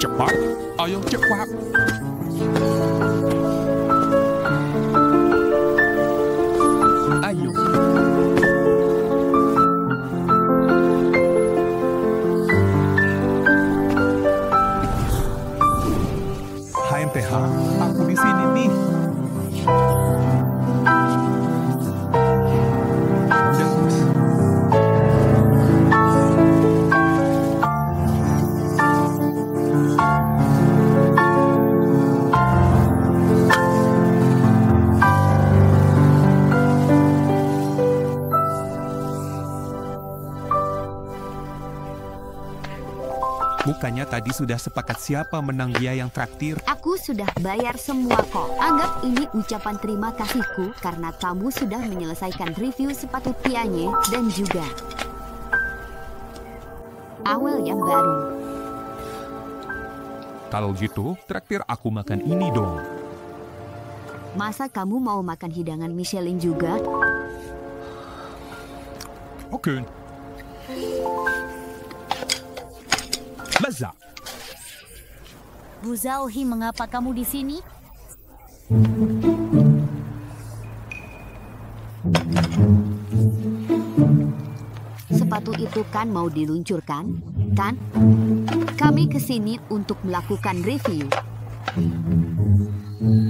Cepat, ayo cepat. Ayo. HMTH, aku di sini nih. Bukannya tadi sudah sepakat siapa menang dia yang traktir? Aku sudah bayar semua kok. Anggap ini ucapan terima kasihku karena kamu sudah menyelesaikan review sepatu Piagne dan juga awal yang baru. Kalau gitu, traktir aku makan ini dong. Masa kamu mau makan hidangan Michelin juga? Oke. Lezat. Bu Zauhi, mengapa kamu di sini? Sepatu itu kan mau diluncurkan, kan? Kami kesini untuk melakukan review.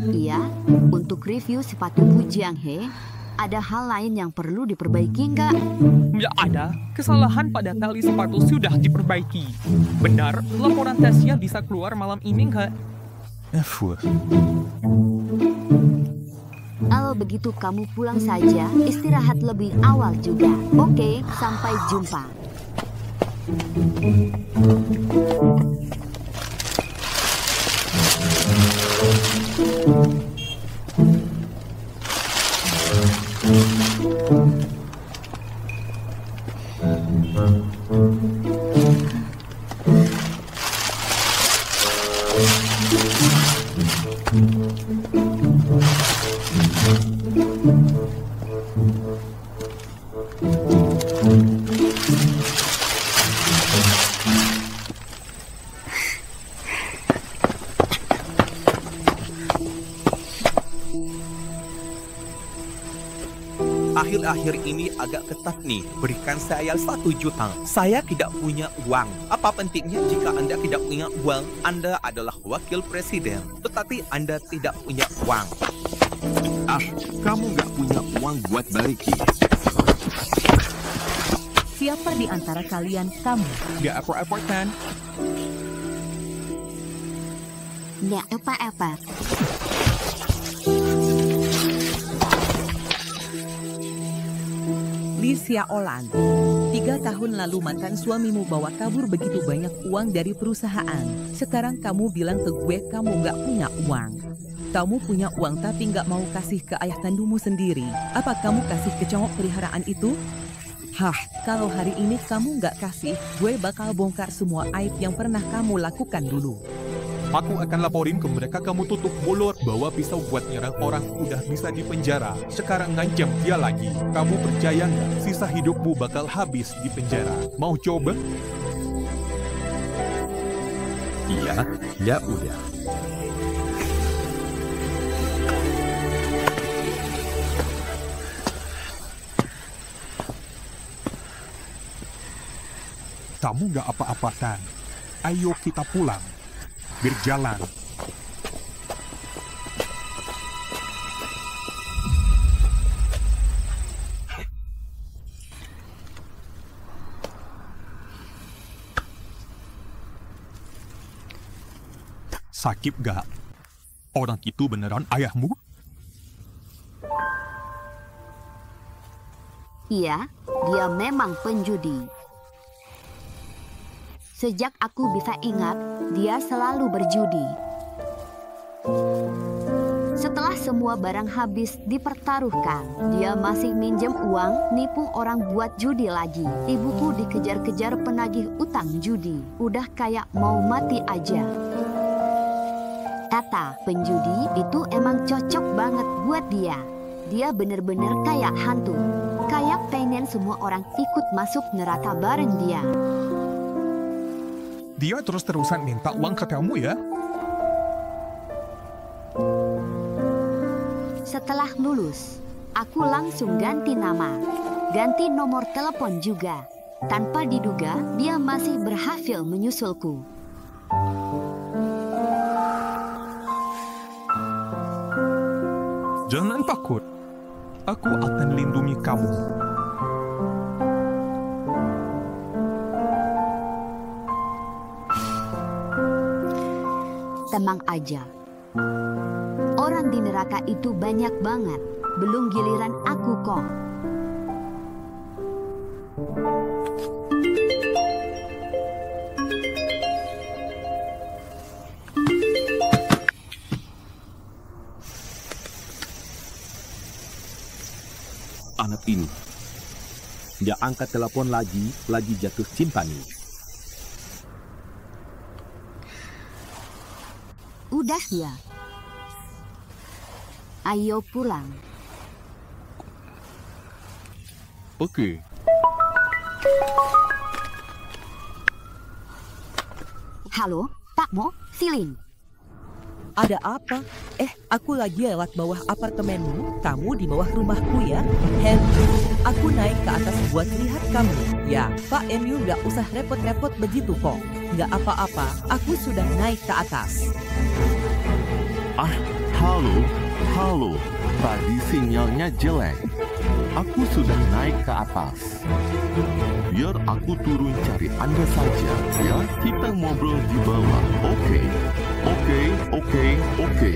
Iya, untuk review sepatu Bu Jianghe. Ada hal lain yang perlu diperbaiki nggak? Nggak ada. Kesalahan pada tali sepatu sudah diperbaiki. Benar, laporan tesnya bisa keluar malam ini nggak? Kalau begitu kamu pulang saja, istirahat lebih awal juga. Oke, sampai jumpa. Akhir-akhir ini agak ketat nih. Berikan saya 1 juta. Saya tidak punya uang. Apa pentingnya jika Anda tidak punya uang? Anda adalah wakil presiden, tetapi Anda tidak punya uang. Kamu nggak punya uang buat balikin. Siapa di antara kalian kamu? Nggak apa-apa kan? Nggak apa-apa. Li Xiaolan, 3 tahun lalu mantan suamimu bawa kabur begitu banyak uang dari perusahaan. Sekarang kamu bilang ke gue kamu nggak punya uang. Kamu punya uang tapi nggak mau kasih ke ayah kandungmu sendiri. Apa kamu kasih ke cowok peliharaan itu? Kalau hari ini kamu nggak kasih, gue bakal bongkar semua aib yang pernah kamu lakukan dulu. Aku akan laporin ke mereka kamu tutup mulut, bawa pisau buat nyerang orang udah bisa dipenjara. Sekarang ngancam dia lagi. Kamu percaya nggak? Sisa hidupmu bakal habis di penjara. Mau coba? Iya, ya udah. Kamu nggak apa-apa kan? Ayo kita pulang. Berjalan. Sakit gak? Orang itu beneran ayahmu? Iya, dia memang penjudi. Sejak aku bisa ingat, dia selalu berjudi. Setelah semua barang habis dipertaruhkan, dia masih minjem uang, nipu orang buat judi lagi. Ibuku dikejar-kejar penagih utang judi. Udah kayak mau mati aja. Kata penjudi itu emang cocok banget buat dia. Dia bener-bener kayak hantu. Kayak pengen semua orang ikut masuk neraka bareng dia. dia terus-terusan minta uang ke kamu ya? Setelah lulus, aku langsung ganti nama, ganti nomor telepon juga. Tanpa diduga, dia masih berhasil menyusulku. Jangan takut, aku akan lindungi kamu. Tenang aja. Orang di neraka itu banyak banget, belum giliran aku kok. Anak ini, dia angkat telepon lagi jatuh cinta nih. Udah ya. Ayo pulang. Oke. Halo, Pak Mo, Siling. Ada apa? Aku lagi lewat bawah apartemenmu. Kamu di bawah rumahku ya? Aku naik ke atas buat lihat kamu. Ya, Pak MU nggak usah repot-repot begitu kok. Nggak apa-apa, aku sudah naik ke atas. Halo. Tadi sinyalnya jelek. Aku sudah naik ke atas. Biar aku turun cari Anda saja, ya. Kita ngobrol di bawah, oke? Oke.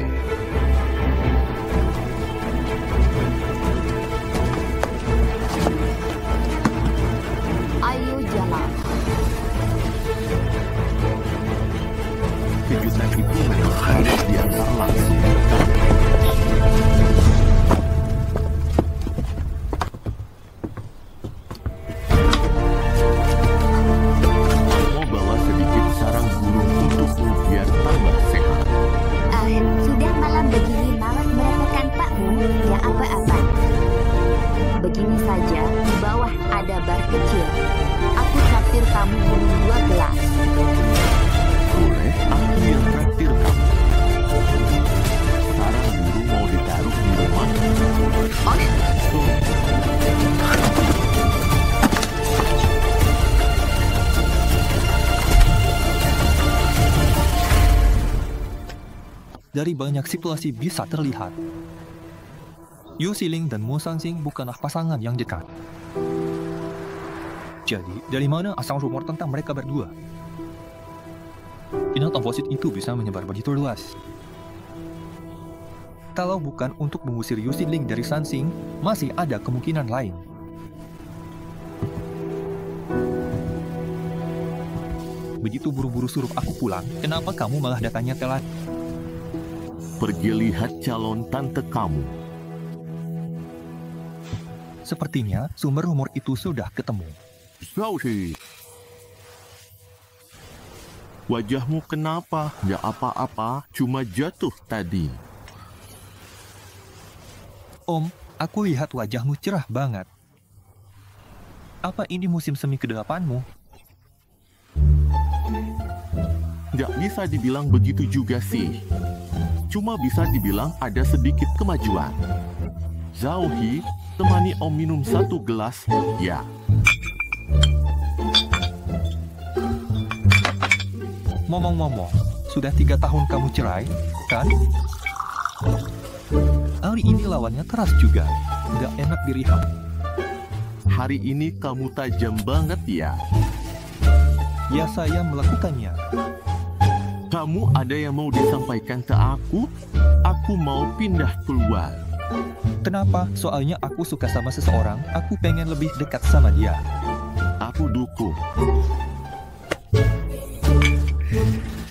Ayo jalan. Kejutan itu memang harus diantar langsung. Mau bawa sedikit sarang burung untukmu biar tambah sehat. Sudah malam begini malah merepotkan Pakmu. Ya apa-apa. Begini saja, di bawah ada bar kecil. Aku traktir kamu minum 2 gelas. Boleh, aku yang traktir kamu. Sarang burung mau ditaruh di rumah. Dari banyak situasi bisa terlihat, Yu Siling dan Mo Sansing bukanlah pasangan yang dekat. Jadi, dari mana asal rumor tentang mereka berdua? Binatang fosil itu bisa menyebar begitu luas. Kalau bukan untuk mengusir Yu Siling dari Sansing, masih ada kemungkinan lain. Begitu buru-buru suruh aku pulang, kenapa kamu malah datangnya telat? Pergi lihat calon tante kamu. Sepertinya sumber rumor itu sudah ketemu. Zhao-Shi. Wajahmu kenapa? Nggak apa-apa, cuma jatuh tadi. Om, aku lihat wajahmu cerah banget. Apa ini musim semi ke-8-mu? Nggak bisa dibilang begitu juga sih. Cuma bisa dibilang ada sedikit kemajuan. Zhao-Hi, temani Om minum 1 gelas, ya. Ngomong-ngomong, sudah 3 tahun kamu cerai, kan? Hari ini lawannya keras juga, nggak enak dilihat. Hari ini kamu tajam banget ya? Ya, saya melakukannya. Kamu ada yang mau disampaikan ke aku? Aku mau pindah keluar. Kenapa? Soalnya aku suka sama seseorang, aku pengen lebih dekat sama dia. Aku dukung.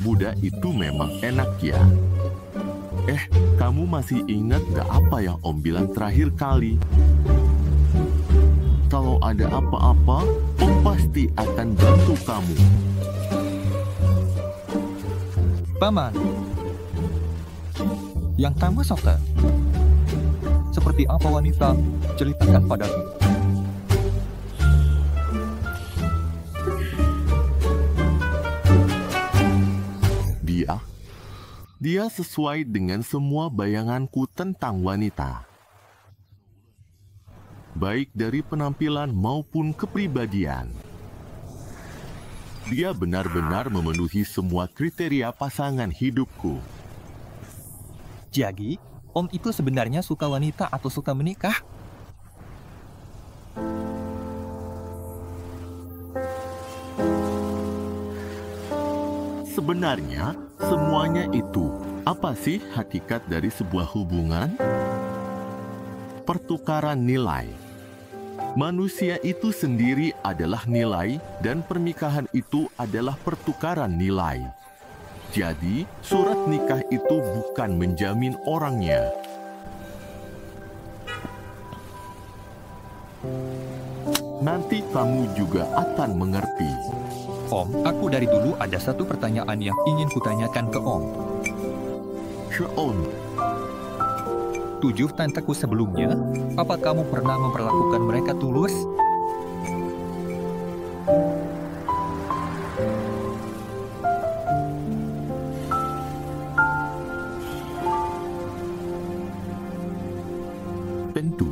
Budak itu memang enak ya. Kamu masih ingat gak apa yang Om bilang terakhir kali? Kalau ada apa-apa, Om pasti akan bantu kamu. Paman, yang tamu Sokta, seperti apa wanita? Ceritakan padaku. dia? Dia sesuai dengan semua bayanganku tentang wanita. Baik dari penampilan maupun kepribadian. Dia benar-benar memenuhi semua kriteria pasangan hidupku. Jadi, Om itu sebenarnya suka wanita atau suka menikah? Sebenarnya, semuanya itu, apa sih hakikat dari sebuah hubungan? Pertukaran nilai. Manusia itu sendiri adalah nilai dan pernikahan itu adalah pertukaran nilai. Jadi, surat nikah itu bukan menjamin orangnya. Nanti kamu juga akan mengerti. Om, aku dari dulu ada satu pertanyaan yang ingin kutanyakan ke Om. Om. 7 tanteku sebelumnya, apa kamu pernah memperlakukan mereka tulus? Tentu.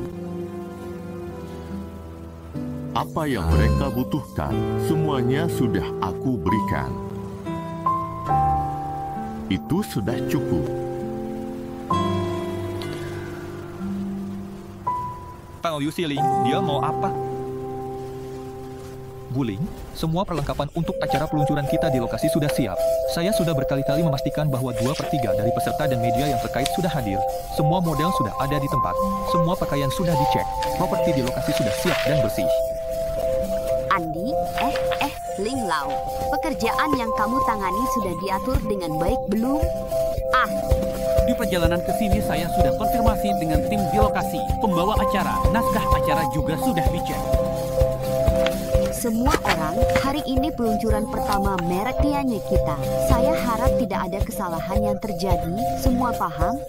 Apa yang mereka butuhkan, semuanya sudah aku berikan. Itu sudah cukup. Tahu Yusiling, dia mau apa? Guling, semua perlengkapan untuk acara peluncuran kita di lokasi sudah siap. Saya sudah berkali-kali memastikan bahwa 2/3 dari peserta dan media yang terkait sudah hadir. Semua model sudah ada di tempat. Semua pakaian sudah dicek. Properti di lokasi sudah siap dan bersih. Andi, Ling Lau, pekerjaan yang kamu tangani sudah diatur dengan baik belum? Di perjalanan ke sini saya sudah konfirmasi dengan tim di lokasi. Pembawa acara, naskah acara juga sudah dicek. Semua orang, hari ini peluncuran pertama merek Tianye kita. Saya harap tidak ada kesalahan yang terjadi. Semua paham?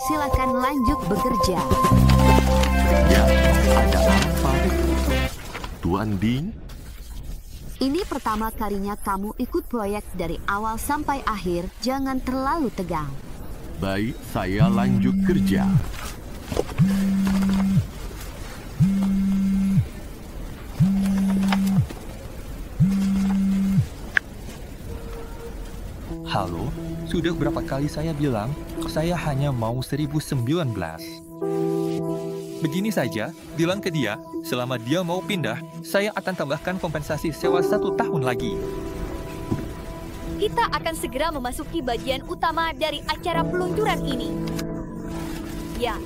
Silakan lanjut bekerja. Ya, ada apa? Tuan Ding? Ini pertama kalinya kamu ikut proyek dari awal sampai akhir. Jangan terlalu tegang. Baik, saya lanjut kerja. Halo, sudah berapa kali saya bilang, saya hanya mau 1019. Begini saja, bilang ke dia, selama dia mau pindah, saya akan tambahkan kompensasi sewa 1 tahun lagi. Kita akan segera memasuki bagian utama dari acara peluncuran ini. Ya.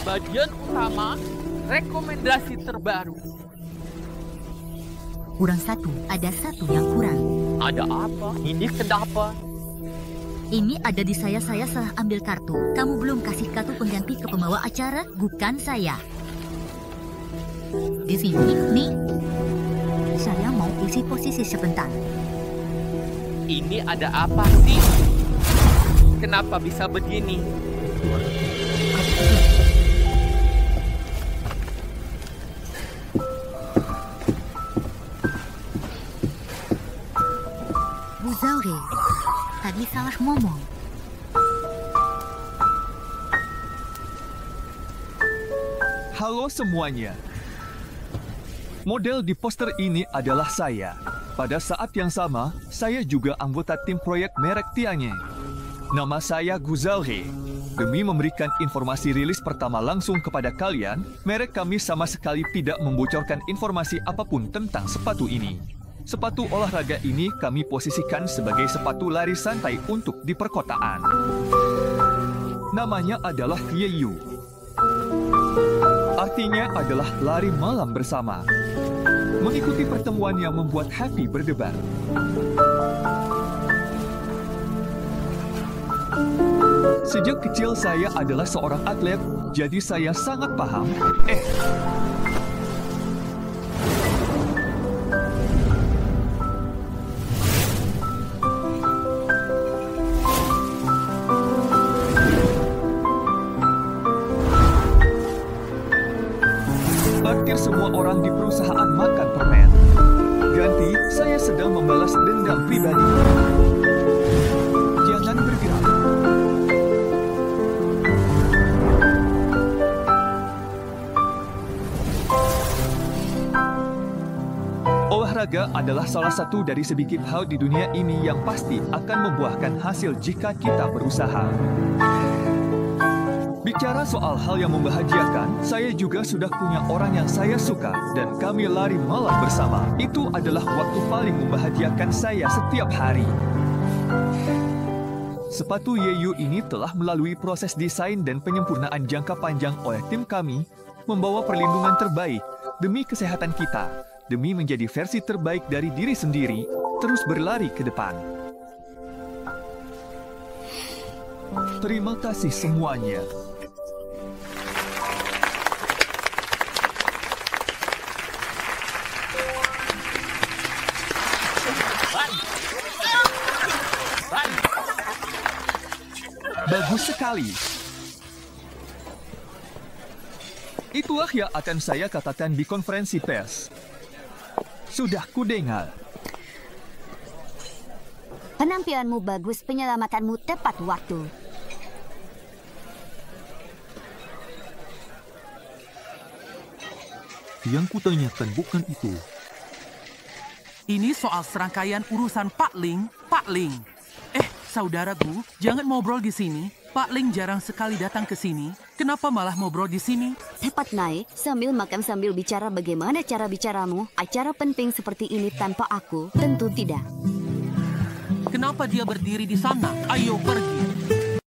Bagian utama, rekomendasi terbaru. Kurang 1, ada 1 yang kurang. Ada apa? Ini kenapa? Ini ada di saya salah ambil kartu. Kamu belum kasih kartu pengganti ke pembawa acara, bukan saya. Di sini, nih. Saya mau isi posisi sebentar. Ini ada apa sih? Kenapa bisa begini? Bu Zaure, tadi salah ngomong. Halo semuanya. Model di poster ini adalah saya. Pada saat yang sama, saya juga anggota tim proyek merek Tianye. Nama saya Guzaure. Demi memberikan informasi rilis pertama langsung kepada kalian, merek kami sama sekali tidak membocorkan informasi apapun tentang sepatu ini. Sepatu olahraga ini kami posisikan sebagai sepatu lari santai untuk di perkotaan. Namanya adalah Yeyu. Artinya adalah lari malam bersama. Mengikuti pertemuan yang membuat Happy berdebar. Sejak kecil saya adalah seorang atlet, jadi saya sangat paham. Hampir semua orang di perusahaan makan permen. sedang membalas dendam pribadi. Jangan bergerak. Olahraga adalah salah satu dari sedikit hal di dunia ini yang pasti akan membuahkan hasil jika kita berusaha. Bicara soal hal yang membahagiakan, saya juga sudah punya orang yang saya suka dan kami lari malam bersama. Itu adalah waktu paling membahagiakan saya setiap hari. Sepatu Yeyu ini telah melalui proses desain dan penyempurnaan jangka panjang oleh tim kami, membawa perlindungan terbaik demi kesehatan kita, demi menjadi versi terbaik dari diri sendiri, terus berlari ke depan. Terima kasih semuanya. Bagus sekali. Itulah yang akan saya katakan di konferensi pers. Sudah kudengar. Penampilanmu bagus, penyelamatanmu tepat waktu. Yang kutanyakan bukan itu. Ini soal serangkaian urusan Pak Ling. Pak Ling. Saudaraku, jangan ngobrol di sini. Pak Ling jarang sekali datang ke sini. Kenapa malah ngobrol di sini? Tepat, Nai. Sambil makan sambil bicara bagaimana cara bicaramu. Acara penting seperti ini tanpa aku, tentu tidak. Kenapa dia berdiri di sana? Ayo pergi.